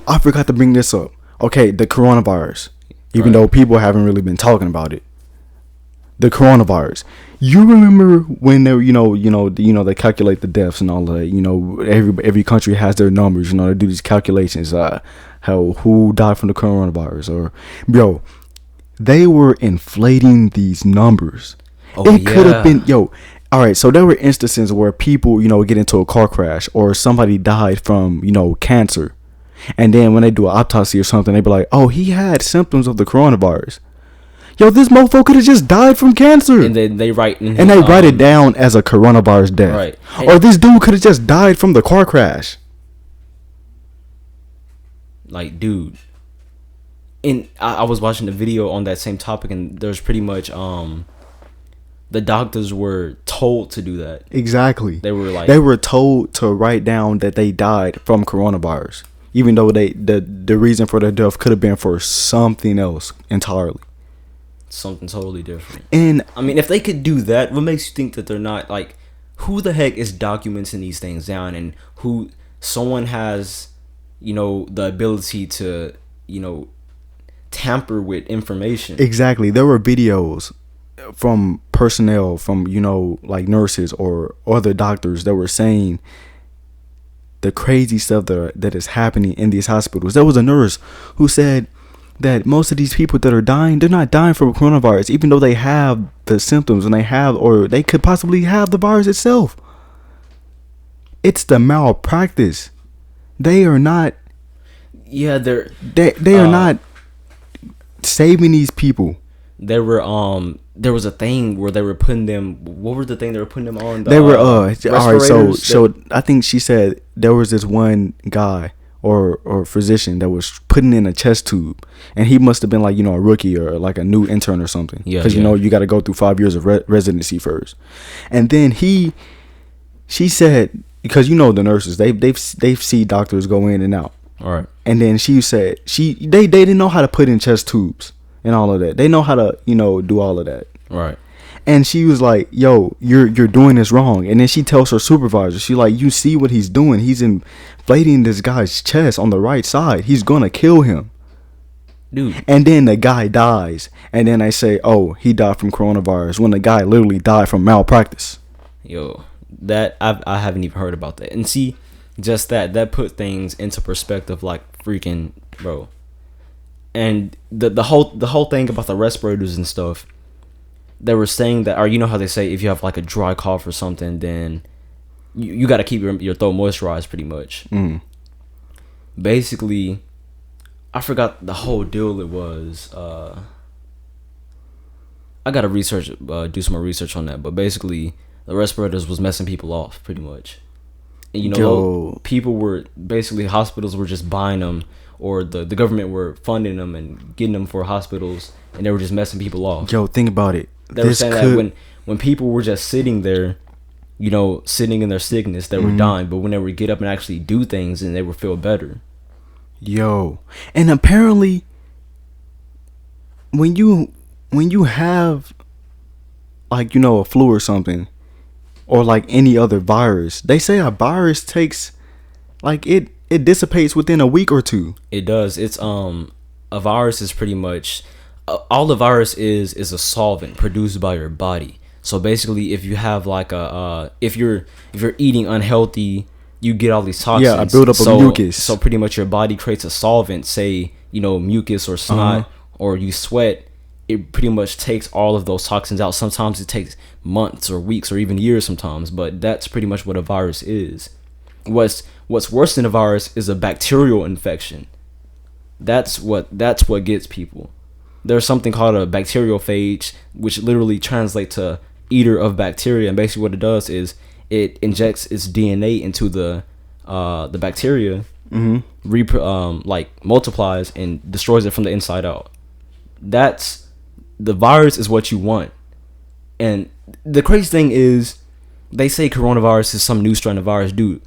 I forgot to bring this up. Okay, the coronavirus. Even though people haven't really been talking about it. The coronavirus. You remember when they they calculate the deaths and all that. Every country has their numbers. They do these calculations. Who died from the coronavirus, or they were inflating these numbers. It could have been all right. So there were instances where people get into a car crash or somebody died from cancer, and then when they do an autopsy or something, they be like, oh, he had symptoms of the coronavirus. Yo, this mofo could have just died from cancer. And then they write it down as a coronavirus death. Right. Or this dude could have just died from the car crash. Like, dude. And I was watching the video on that same topic, and there's pretty much the doctors were told to do that. Exactly. They were told to write down that they died from coronavirus, even though the reason for their death could have been for something else entirely. Something totally different. And I mean, if they could do that, what makes you think that they're not, like, who the heck is documenting these things down, and who someone has, the ability to, tamper with information? Exactly. There were videos from personnel, from like nurses or other doctors that were saying the crazy stuff that is happening in these hospitals. There was a nurse who said that most of these people that are dying, they're not dying from coronavirus, even though they have the symptoms and they could possibly have the virus itself. It's the malpractice. They are not. Yeah, they are not saving these people. There was a thing where they were putting them. What was the thing they were putting them on? They were all right. So that, I think she said there was this one guy or physician that was putting in a chest tube, and he must have been like a rookie or like a new intern or something. Yeah, because you got to go through 5 years of residency first, and then she said, because the nurses they've see doctors go in and out. All right. And then she said they didn't know how to put in chest tubes and all of that. They know how to do all of that. Right. And she was like, yo, you're doing this wrong. And then she tells her supervisor, she like, you see what he's doing? He's inflating this guy's chest on the right side. He's gonna kill him. Dude. And then the guy dies. And then they say, oh, he died from coronavirus, when the guy literally died from malpractice. Yo, that I haven't even heard about that. And see, just that put things into perspective, like, freaking bro. And the whole thing about the respirators and stuff, they were saying that, or how they say if you have like a dry cough or something, then you got to keep your throat moisturized pretty much. Basically, I forgot the whole deal. It was I gotta do some more research on that, but basically the respirators was messing people off pretty much. And people were basically, hospitals were just buying them, or the government were funding them and getting them for hospitals, and they were just messing people off. Yo, think about it. They were saying that when people were just sitting there, sitting in their sickness, they were dying, but when they would get up and actually do things, and they would feel better. Yo, and apparently when you have like a flu or something, or like any other virus, they say a virus takes like it dissipates within a week or two. It does. It's a virus is pretty much all the virus is a solvent produced by your body. So basically, if you have like if you're eating unhealthy, you get all these toxins. Yeah, a buildup of mucus. So pretty much your body creates a solvent, say mucus or snot, or you sweat. It pretty much takes all of those toxins out. Sometimes it takes months or weeks or even years sometimes, but that's pretty much what a virus is. What's worse than a virus is a bacterial infection. That's what gets people. There's something called a bacteriophage, which literally translates to eater of bacteria, and basically what it does is it injects its DNA into the bacteria, like multiplies and destroys it from the inside out. That's the virus is what you want. And the crazy thing is, they say coronavirus is some new strain of virus. Dude,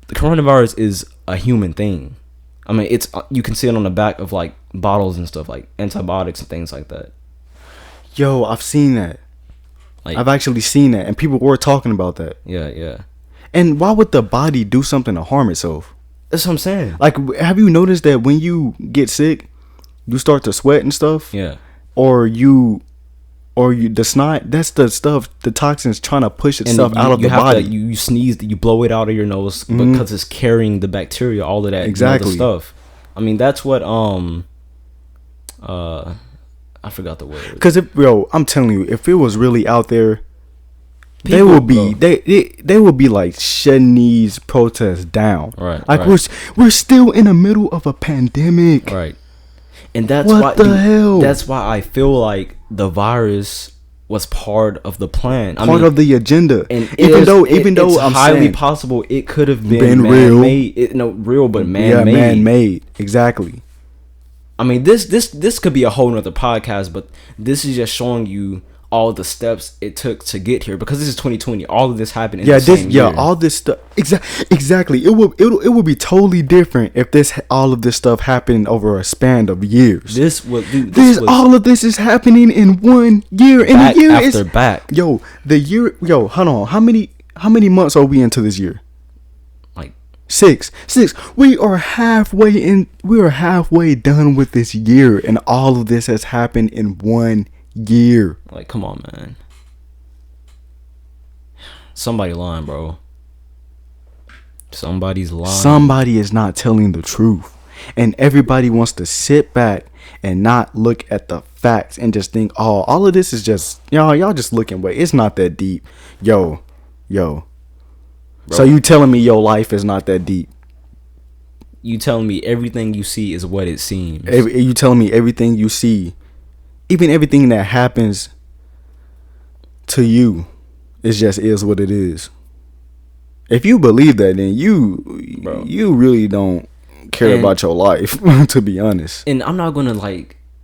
the coronavirus is a human thing. I mean, it's you can see it on the back of like bottles and stuff, like antibiotics and things like that. Yo, I've seen that. Like, I've actually seen that, and people were talking about that. Yeah. And why would the body do something to harm itself? That's what I'm saying. Like, have you noticed that when you get sick, you start to sweat and stuff? Yeah. Or the snot, that's the stuff, the toxins trying to push itself out of the body. You sneeze, you blow it out of your nose because it's carrying the bacteria, all of that exactly stuff. I mean, that's what I forgot the word. Because I'm telling you, if it was really out there, People, they would be like shutting these protests down. Right. Like we're still in the middle of a pandemic. Right. And that's what the hell? That's why I feel like the virus was part of the plan. Part of the agenda. And even though it's I'm highly saying possible it could have been man-made. real, but man-made. Yeah, man-made. Exactly. I mean, this could be a whole nother podcast, but this is just showing you all the steps it took to get here, because this is 2020. All of this happened in the same year. All this stuff. Exactly. It would be totally different if all of this stuff happened over a span of years. All of this is happening in 1 year, and a year after back. Hold on. How many months are we into this year? Like 6. We are halfway done with this year, and all of this has happened in 1 year. Like, come on, man. Somebody lying, bro. Somebody's lying. Somebody is not telling the truth, and everybody wants to sit back and not look at the facts and just think, oh, all of this is just y'all just looking away. It's not that deep. Yo. Bro. So you telling me your life is not that deep? You telling me everything you see is what it seems? You telling me everything you see, even everything that happens to you, is what it is. If you believe that, then you really don't care about your life, to be honest. And I'm not gonna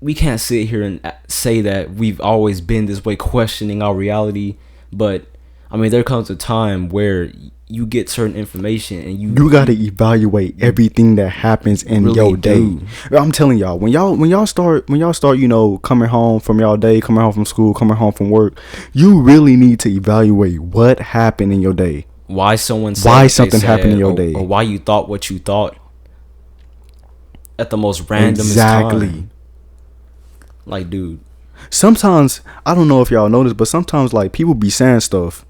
we can't sit here and say that we've always been this way, questioning our reality. But I mean, there comes a time where you get certain information and you got to evaluate everything that happens in really your day. do. I'm telling y'all, when y'all start coming home from y'all day, coming home from school, coming home from work, you really need to evaluate what happened in your day. Why something happened in your day, or why you thought what you thought at the most randomest time. Like, dude, sometimes, I don't know if y'all notice, but sometimes people be saying stuff,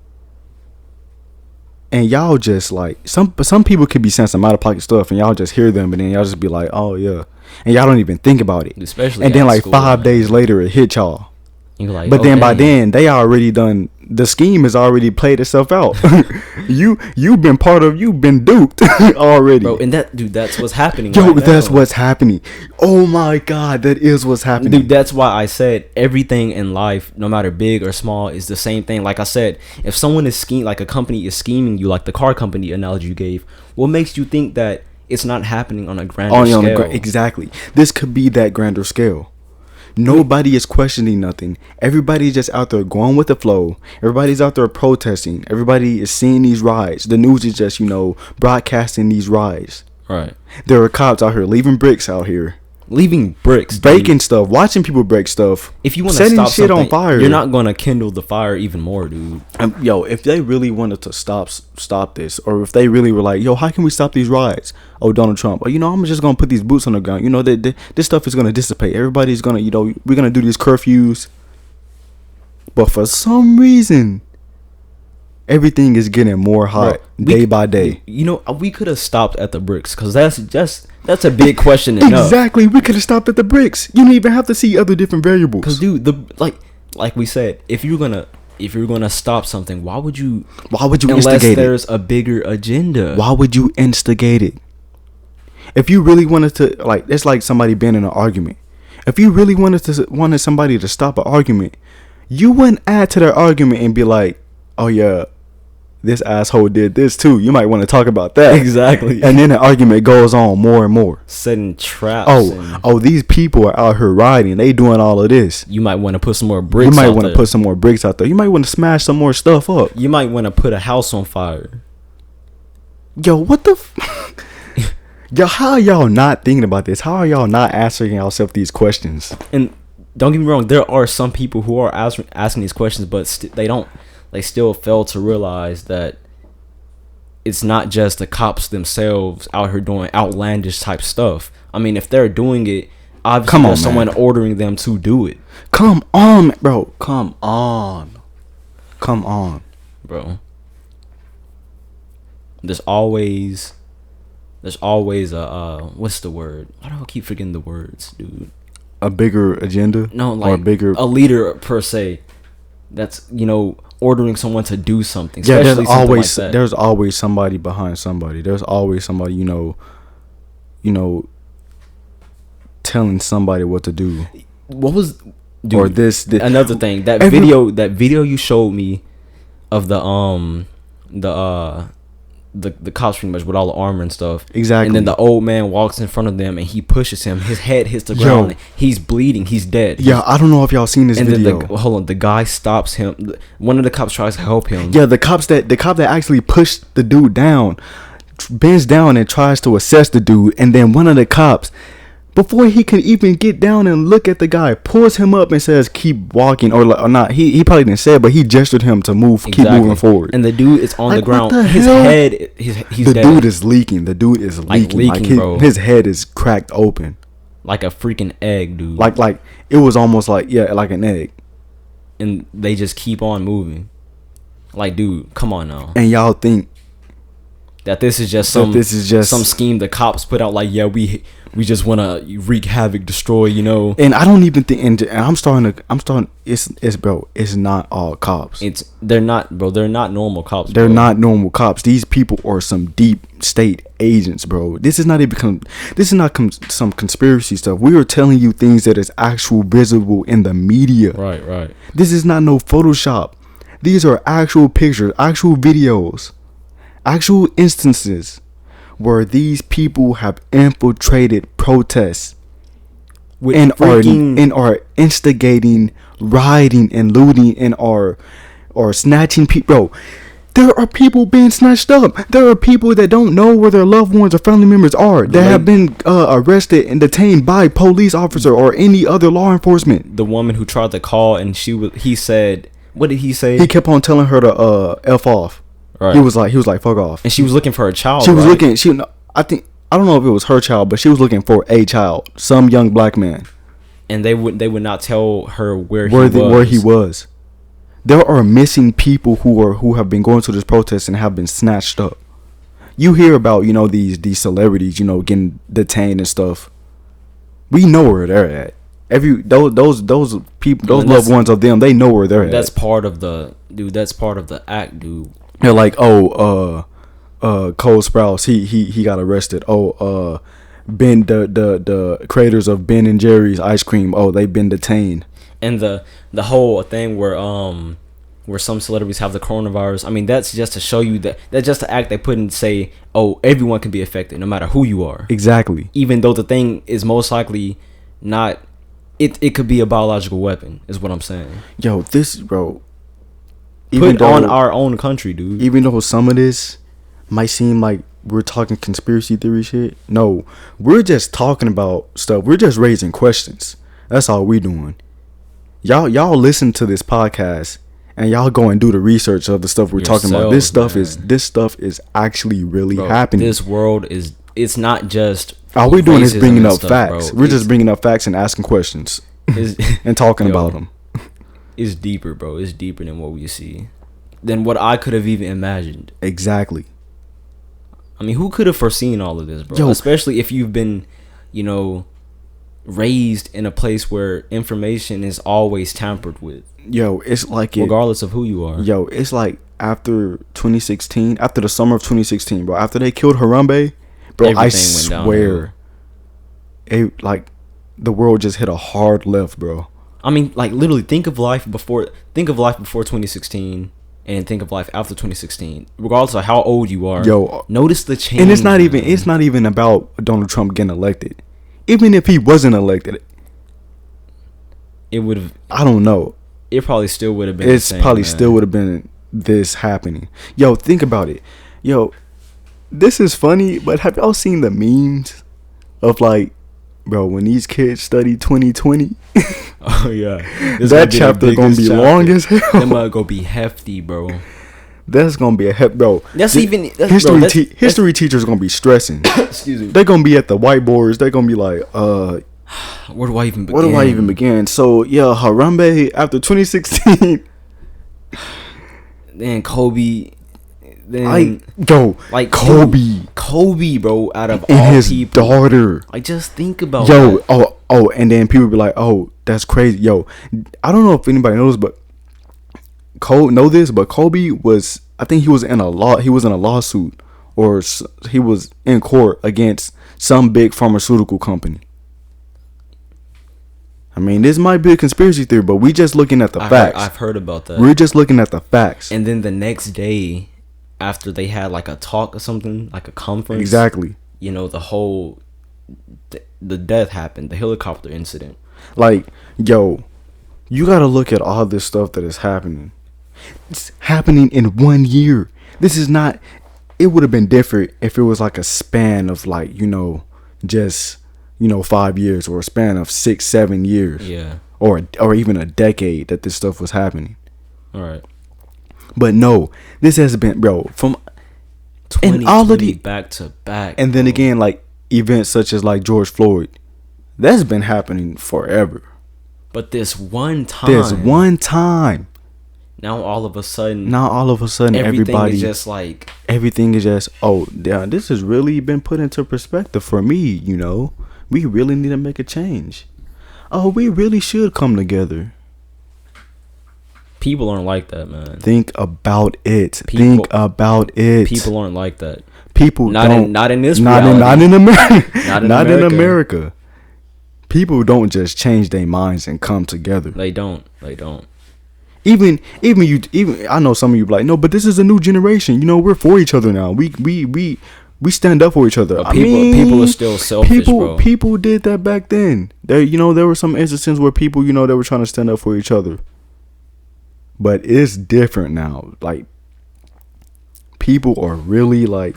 and y'all just some people could be saying some out of pocket stuff, and y'all just hear them, and then y'all just be like, oh yeah, and y'all don't even think about it. Especially, and then school, 5 days later it hit y'all. You're like, but then by then they already done. The scheme has already played itself out. You've been duped already, bro. And that's what's happening. That's what's happening. Oh my God, that is what's happening, dude. That's why I said everything in life, no matter big or small, is the same thing. Like I said, if someone is scheming, like a company is scheming you, like the car company analogy you gave, what makes you think that it's not happening on a grander scale? Exactly. This could be that grander scale. Nobody is questioning nothing. Everybody's just out there going with the flow. Everybody's out there protesting. Everybody is seeing these riots. The news is just, broadcasting these riots. Right. There are cops out here leaving bricks out here. leaving bricks, breaking dude. stuff, watching people break stuff. If you want to setting stop shit something, on fire, you're not gonna kindle the fire even more, dude. Yo, if they really wanted to stop this, or if they really were like, yo, how can we stop these riots? Oh, Donald Trump. Oh, I'm just gonna put these boots on the ground. This stuff is gonna dissipate. Everybody's gonna, we're gonna do these curfews. But for some reason, everything is getting more hot day by day. We could have stopped at the bricks, because that's a big question enough. Exactly, we could have stopped at the bricks. You don't even have to see other different variables. Because, dude, like we said, if you're gonna stop something, why would you instigate it? Unless there's a bigger agenda. Why would you instigate it? If you really wanted to, it's like somebody being in an argument. If you really wanted somebody to stop an argument, you wouldn't add to their argument and be like, oh yeah, this asshole did this too. You might want to talk about that. Exactly. And then the argument goes on more and more. Setting traps. These people are out here riding. They doing all of this. You might want to put some more bricks. You might want to put some more bricks out there. You might want to smash some more stuff up. You might want to put a house on fire. Yo, what the Yo, how are y'all not thinking about this? How are y'all not answering yourself these questions? And don't get me wrong, there are some people who are asking these questions, but they still fail to realize that it's not just the cops themselves out here doing outlandish type stuff. I mean, if they're doing it, obviously there's someone ordering them to do it. Come on, bro. Come on, bro. There's always a what's the word? Why do I keep forgetting the words, dude? A bigger agenda? No, like a leader per se. That's ordering someone to do something. Yeah, there's always somebody behind somebody. There's always somebody telling somebody what to do. What was dude, or this another thing, that video you showed me of the cops pretty much with all the armor and stuff. Exactly. And then the old man walks in front of them and he pushes him. His head hits the ground. He's bleeding. He's dead. Yeah, I don't know if y'all seen this video. Then the guy stops him. One of the cops tries to help him. Yeah, the cop that actually pushed the dude down bends down and tries to assess the dude, and then one of the cops, before he can even get down and look at the guy, pulls him up and says, keep walking, or not. He probably didn't say it, but he gestured him to move, keep moving forward. And the dude is on the ground. His hell? Head, he's the dead. dude is leaking. The dude is leaking. Bro. His head is cracked open. Like a freaking egg, dude. Like it was almost like an egg. And they just keep on moving. Like, dude, come on now. And y'all think that this is just some scheme the cops put out, like, yeah, we just want to wreak havoc, destroy, And I don't even think, and I'm starting it's not all cops. They're not normal cops. They're not normal cops. These people are some deep state agents, bro. This is not some conspiracy stuff. We are telling you things that is actual visible in the media. Right. This is not no Photoshop. These are actual pictures, actual videos, actual instances where these people have infiltrated protests and are instigating rioting and looting and are snatching people. Bro, there are people being snatched up. There are people that don't know where their loved ones or family members are that have been arrested and detained by police officer or any other law enforcement. The woman who tried to call, and he said, what did he say? He kept on telling her to F off. Right. He was like, fuck off. And she was looking for a child. She was looking. I don't know if it was her child, but she was looking for a child, some young black man. And they would not tell her where he was. There are missing people who have been going to this protest and have been snatched up. You hear about these celebrities getting detained and stuff. We know where they're at. Those people, those loved ones of them, they know where they're at. That's part of the act, dude. They're like, Cole Sprouse, he got arrested. Ben, the creators of Ben and Jerry's ice cream, they've been detained. And the whole thing where some celebrities have the coronavirus, I mean, that's just to show you that's just to act they put and say, everyone can be affected no matter who you are. Exactly. Even though the thing is most likely not, it could be a biological weapon, is what I'm saying. Yo, this, bro, put on our own country, dude. Even though some of this might seem like we're talking conspiracy theory shit. No, we're just talking about stuff. We're just raising questions. That's all we doing. Y'all listen to this podcast and y'all go and do the research of the stuff we're talking about. This stuff is actually really happening. This world is, it's not just all we're doing is bringing up stuff, facts. bro. We're just bringing up facts and asking questions and talking about them. It's deeper, bro. It's deeper than what we see, than what I could have even imagined. Exactly. I mean, who could have foreseen all of this, bro? Yo, especially if you've been, you know, raised in a place where information is always tampered with. Yo, it's like regardless of who you are. Yo, it's like after 2016, after the summer of 2016, bro. After they killed Harambe, bro, I swear, it like the world just hit a hard left, bro. I mean, like literally, think of life before 2016. And think of life after 2016, regardless of how old you are. Yo, notice the change. And it's not even about Donald Trump getting elected. Even if he wasn't elected, it would have. I don't know. It probably still would have been. It's probably still would have been this happening. Yo, think about it. Yo, this is funny, but have y'all seen the memes of like, bro, when these kids study 2020? Oh yeah, that chapter gonna be long as hell. That might go be hefty, bro. That's gonna be bro. History teachers gonna be stressing. Excuse me. They're gonna be at the whiteboards. They're gonna be like, where do I even begin? Where do I even begin? So yeah, Harambe after 2016. Then Kobe. Then like Kobe, bro. Out of and all his people, daughter. Like just think about that. And then people be like, oh, that's crazy. Yo, I don't know if anybody knows, but Kobe was, I think he was in a lawsuit, or he was in court against some big pharmaceutical company. I mean, this might be a conspiracy theory, but we just looking at the facts. I've heard about that. We're just looking at the facts. And then the next day, after they had like a talk or something, like a conference. Exactly. You know, the death happened, the helicopter incident. Like, yo, you gotta look at all this stuff that is happening. It's happening in 1 year. This is not, it would have been different if it was like a span of like, just 5 years, or a span of 6-7 years. Yeah. Or even a decade that this stuff was happening. All right. But no, this has been, bro, from 2020 back to back. And then again, like events such as like George Floyd, that's been happening forever. But this one time. Now all of a sudden, everybody is just like, everything is just, oh, yeah, this has really been put into perspective for me. We really need to make a change. Oh, we really should come together. People aren't like that, man. Think about it. People aren't like that. People not in this reality. Not in America. Not in America. People don't just change their minds and come together. They don't. Even I know some of you be like, no, but this is a new generation. We're for each other now. We stand up for each other. People are still selfish, bro. People did that back then. There were some instances where people, they were trying to stand up for each other. But it's different now. Like, people are really like,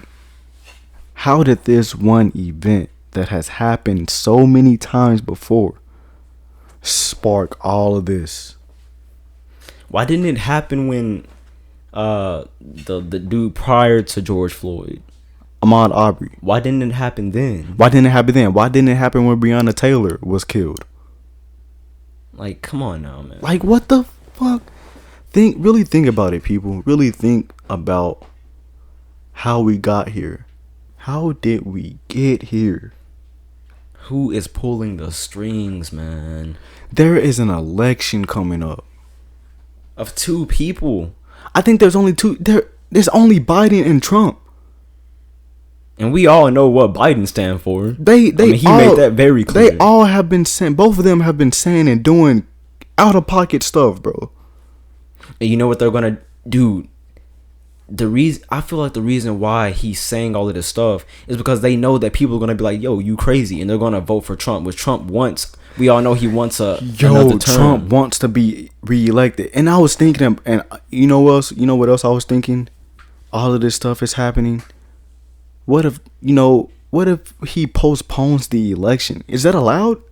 how did this one event that has happened so many times before spark all of this? Why didn't it happen when the dude prior to George Floyd, Ahmaud Arbery? Why didn't it happen then? Why didn't it happen when Breonna Taylor was killed? Like, come on now, man. Like, what the fuck? Really think about it, people. Really think about how we got here. How did we get here? Who is pulling the strings, man? There is an election coming up. Of two people. I think there's only two. There's only Biden and Trump. And we all know what Biden stands for. He made that very clear. They all have been saying, both of them have been saying and doing out of pocket stuff, bro. And you know what they're gonna do? I feel like the reason why he's saying all of this stuff is because they know that people are gonna be like, "Yo, you crazy," and they're gonna vote for Trump. Which Trump wants. We all know he wants another term. Trump wants to be reelected. And I was thinking, and you know what else I was thinking? All of this stuff is happening. what if what if he postpones the election? Is that allowed?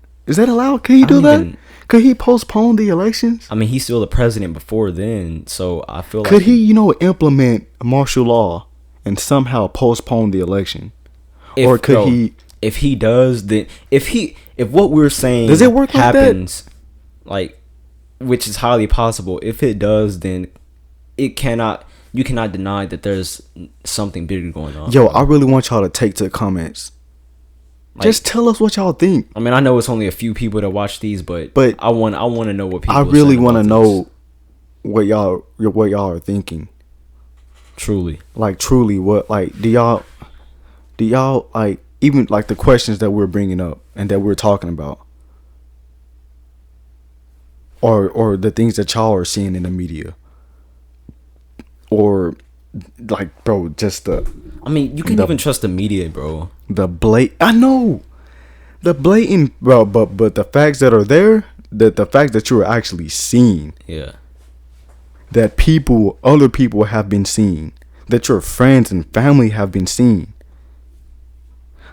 Can he do that? Could he postpone the elections? I mean, he's still the president before then, so I feel like could he implement martial law and somehow postpone the election? Or could he? If he does, then if what we're saying does it work happens, like, which is highly possible, if it does, then you cannot deny that there's something bigger going on. Yo, I really want y'all to take to the comments. Like, just tell us what y'all think. I mean, I know it's only a few people that watch these, but I want to know what people. I really want to know what y'all are thinking. Truly, what do y'all like, even like the questions that we're bringing up and that we're talking about, or the things that y'all are seeing in the media, or like, bro, just I mean, you can't even trust the media, bro. I know the blatant, bro, but the facts that are there, the fact that you're actually seeing, yeah, that other people have been seeing, that your friends and family have been seeing.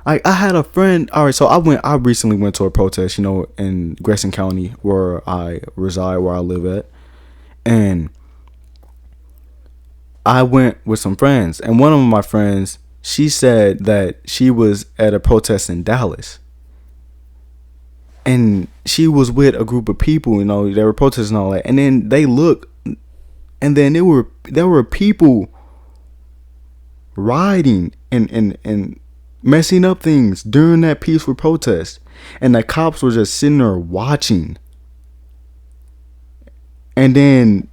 I had a friend. All right, so I recently went to a protest, in Grayson County, where I reside, where I live at, and I went with some friends, and one of my friends, she said that she was at a protest in Dallas, and she was with a group of people, they were protesting and all that, and then they look, and then there were people rioting and messing up things during that peaceful protest, and the cops were just sitting there watching, and then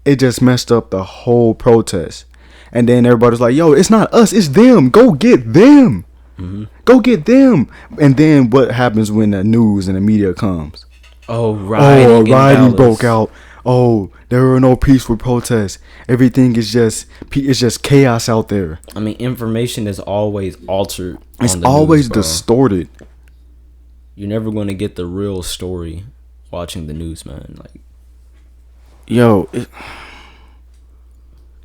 it just messed up the whole protest. And then everybody's like, yo, it's not us, it's them. Go get them. Mm-hmm. Go get them. And then what happens when the news and the media comes? Rioting broke out. Oh, there were no peaceful protests. Everything is just chaos out there. I mean, information is always altered. It's always distorted. You're never going to get the real story watching the news, man. Like, yo,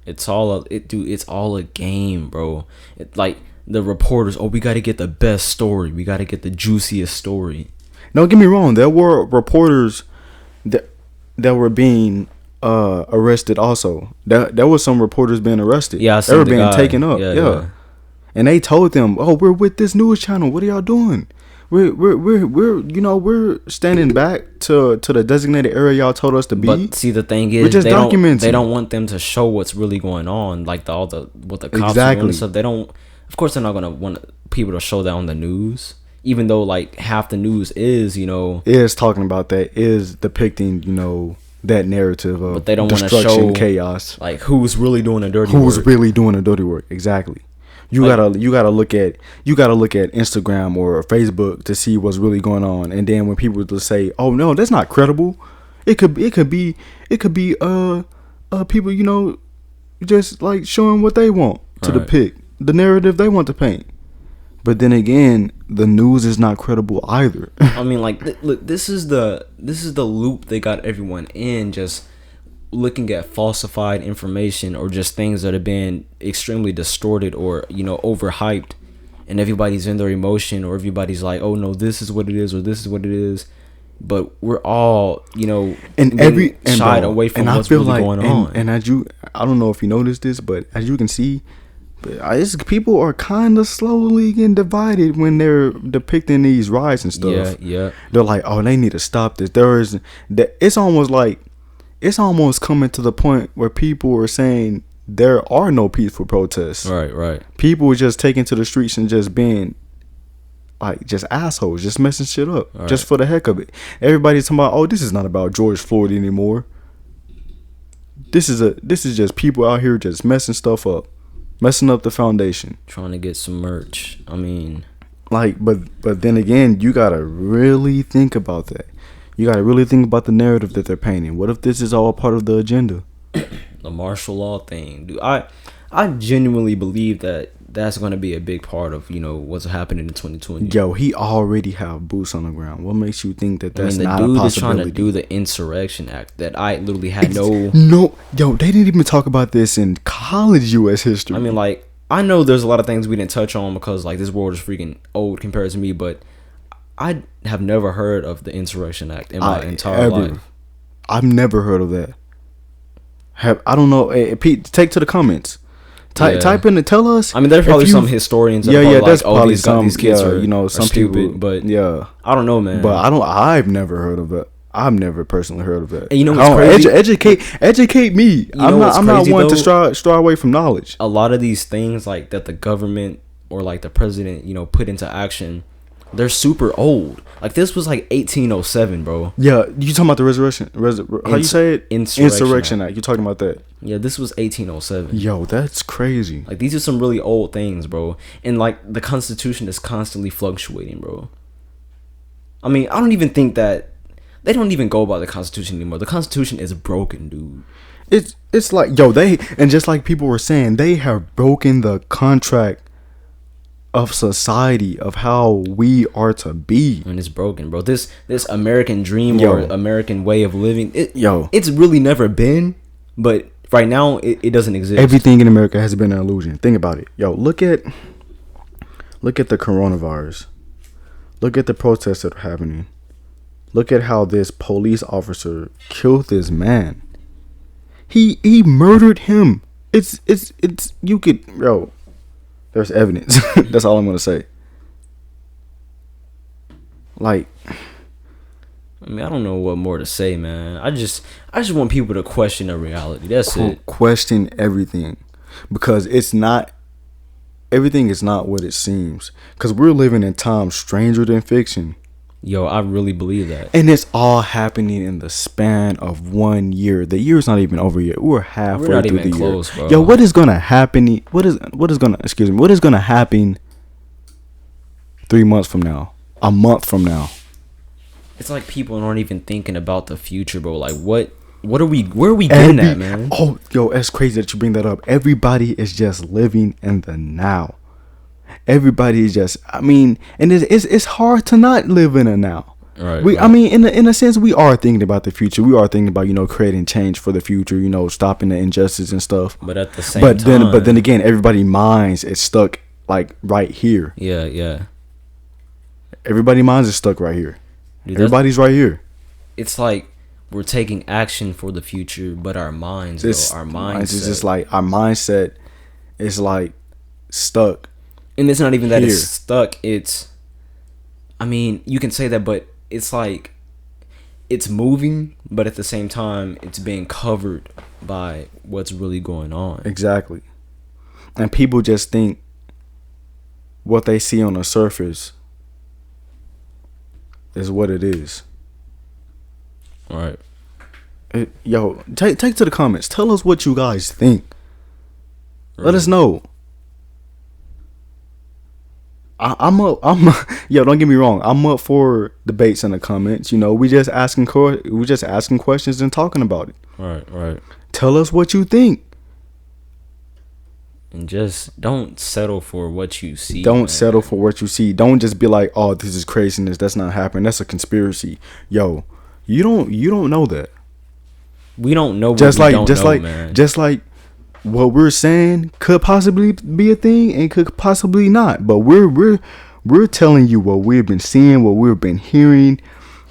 it's all a game, bro. Like, the reporters, we got to get the best story. We got to get the juiciest story. Don't get me wrong. There were reporters that were being arrested also. There was some reporters being arrested. Yeah, they were being taken up. Yeah. And they told them, we're with this news channel. What are y'all doing? We're standing back to the designated area y'all told us to be. But see, the thing is, they don't want them to show what's really going on, like what the cops are doing and stuff. They don't. Of course, they're not gonna want people to show that on the news, even though like half the news is talking about that, is depicting that narrative of, but they don't want to show chaos, like who's really doing the dirty work. Exactly. You gotta look at Instagram or Facebook to see what's really going on, and then when people just say, "Oh no, that's not credible," it could be people just like showing what they want to depict, the narrative they want to paint. But then again, the news is not credible either. I mean, like, look, this is the loop they got everyone in, just looking at falsified information or just things that have been extremely distorted or overhyped, and everybody's in their emotion, or everybody's like, oh no, this is what it is, or this is what it is, but we're all shied away from what's really going on. And I don't know if you noticed this, but as you can see, people are kind of slowly getting divided when they're depicting these riots and stuff. Yeah. They're like, oh, they need to stop this. It's almost coming to the point where people are saying there are no peaceful protests. Right. People are just taking to the streets and just being like just assholes, just messing shit up, just for the heck of it. Everybody's talking about, oh, this is not about George Floyd anymore. This is just people out here just messing stuff up, messing up the foundation, trying to get some merch. I mean, like, but then again, you gotta really think about that. You got to really think about the narrative that they're painting. What if this is all part of the agenda? The martial law thing. Dude, I genuinely believe that that's going to be a big part of, what's happening in 2020. Yo, he already have boots on the ground. What makes you think that that's not a The possibility? dude is trying to do the Insurrection Act that I literally had No, yo, they didn't even talk about this in college U.S. history. I mean, like, I know there's a lot of things we didn't touch on because like this world is freaking old compared to me, but I have never heard of the Insurrection Act in my entire life. I've never heard of that. I don't know. Hey, Pete, take to the comments. Type in and tell us. I mean, there's probably some historians. That Yeah, like, there's probably these kids are, some stupid, people, but yeah, I don't know, man. But I've never heard of it. I've never personally heard of it. And you know what's crazy? Educate me. I'm not one to stray away from knowledge. A lot of these things like that the government or like the president, put into action, they're super old. Like this was like 1807, bro. Yeah, you talking about the resurrection? How you say it? Insurrection Act. You talking about that? Yeah, this was 1807. Yo, that's crazy. Like these are some really old things, bro. And like the Constitution is constantly fluctuating, bro. I mean, I don't even think that they don't even go by the Constitution anymore. The Constitution is broken, dude. It's like, yo, and just like people were saying, they have broken the contract of society of how we are to be. And it's broken, bro. This American dream or American way of living, it's really never been, but right now it doesn't exist. Everything in America has been an illusion. Think about it. Yo, look at the coronavirus. Look at the protests that are happening. Look at how this police officer killed this man. He murdered him. It's you could, yo, there's evidence. That's all I'm gonna say. Like, I mean, I don't know what more to say, man. I just want people to question their reality. That's it. Question everything, because everything is not what it seems. Because we're living in times stranger than fiction. Yo, I really believe that. And it's all happening in the span of 1 year. The year's not even over yet. We're halfway through the year. Bro. Yo, what is gonna happen? What is gonna happen 3 months from now? A month from now? It's like people aren't even thinking about the future, bro. Like where are we getting at, man? Oh, yo, it's crazy that you bring that up. Everybody is just living in the now. Everybody is just, I mean, and it's hard to not live in a now. Right. I mean, in a sense, we are thinking about the future. We are thinking about, creating change for the future, stopping the injustice and stuff. But at the same time. But then again, everybody's minds is stuck like right here. Yeah. Everybody's minds is stuck right here. Dude, everybody's right here. It's like we're taking action for the future, but our minds, our mindset is just like, our mindset is like stuck. And it's not even that it's stuck. It's, I mean, you can say that, but it's like it's moving, but at the same time, it's being covered by what's really going on. Exactly. And people just think what they see on the surface is what it is. All right. Yo, take to the comments. Tell us what you guys think. Right. Let us know. Yo, don't get me wrong. I'm up for debates in the comments. We just asking questions and talking about it. Right. Tell us what you think. And just don't settle for what you see. Don't settle for what you see. Don't just be like, "Oh, this is craziness. That's not happening. That's a conspiracy." Yo, you don't know that. We don't know. Just like what we're saying could possibly be a thing and could possibly not. But we're telling you what we've been seeing, what we've been hearing,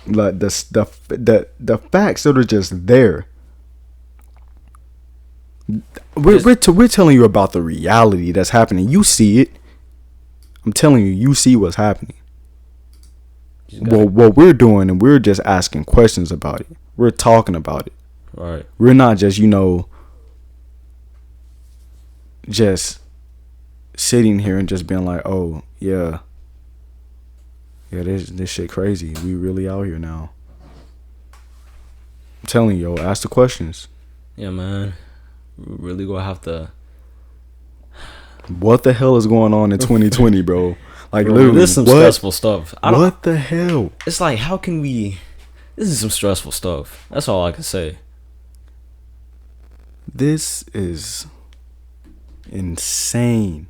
like the facts that are just there. We're telling you about the reality that's happening. You see it. I'm telling you, you see what's happening. Well, what we're doing, and we're just asking questions about it. We're talking about it. Right. We're not just, just sitting here and just being like, "Oh, yeah, this shit crazy. We really out here now." I'm telling you, ask the questions. Yeah, man. We really gonna have to. What the hell is going on in 2020, bro? Like, bro, literally, this is some stressful stuff. What the hell? It's like, how can we? This is some stressful stuff. That's all I can say. This is insane.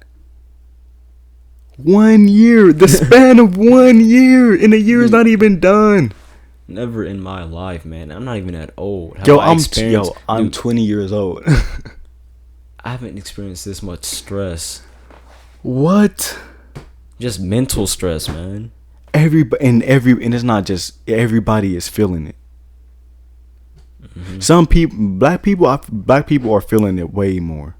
1 year, the span of 1 year, and the year is not even done. Never in my life, man. I'm not even that old. I'm 20 years old. I haven't experienced this much stress What? Just mental stress, man. And it's not just everybody is feeling it. Some people, black people are feeling it way more.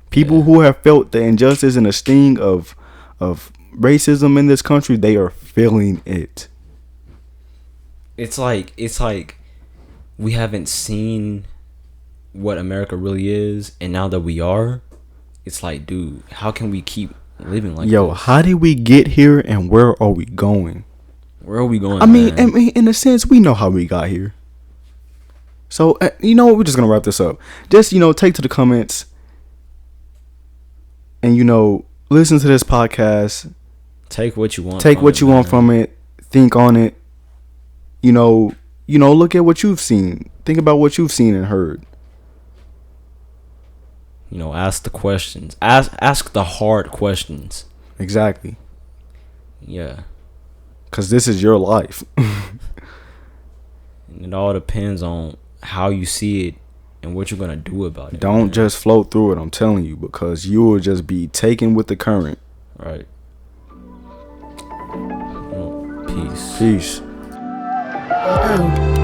People who have felt the injustice and the sting of racism in this country, they are feeling it. It's like we haven't seen what America really is, and now that we are, it's like, dude, how can we keep living like Yo, this? how did we get here and where are we going? Where are we going? I mean, in a sense, we know how we got here. So, you know what? We're just going to wrap this up. Just, take to the comments and, listen to this podcast. Take what you want. Take what you want from it. Think on it. Look at what you've seen. Think about what you've seen and heard. Ask the questions. Ask the hard questions. Exactly. Yeah. Because this is your life. And it all depends on how you see it and what you're going to do about it. Don't just float through it, I'm telling you, because you will just be taken with the current. Right. Peace. Peace. Oh.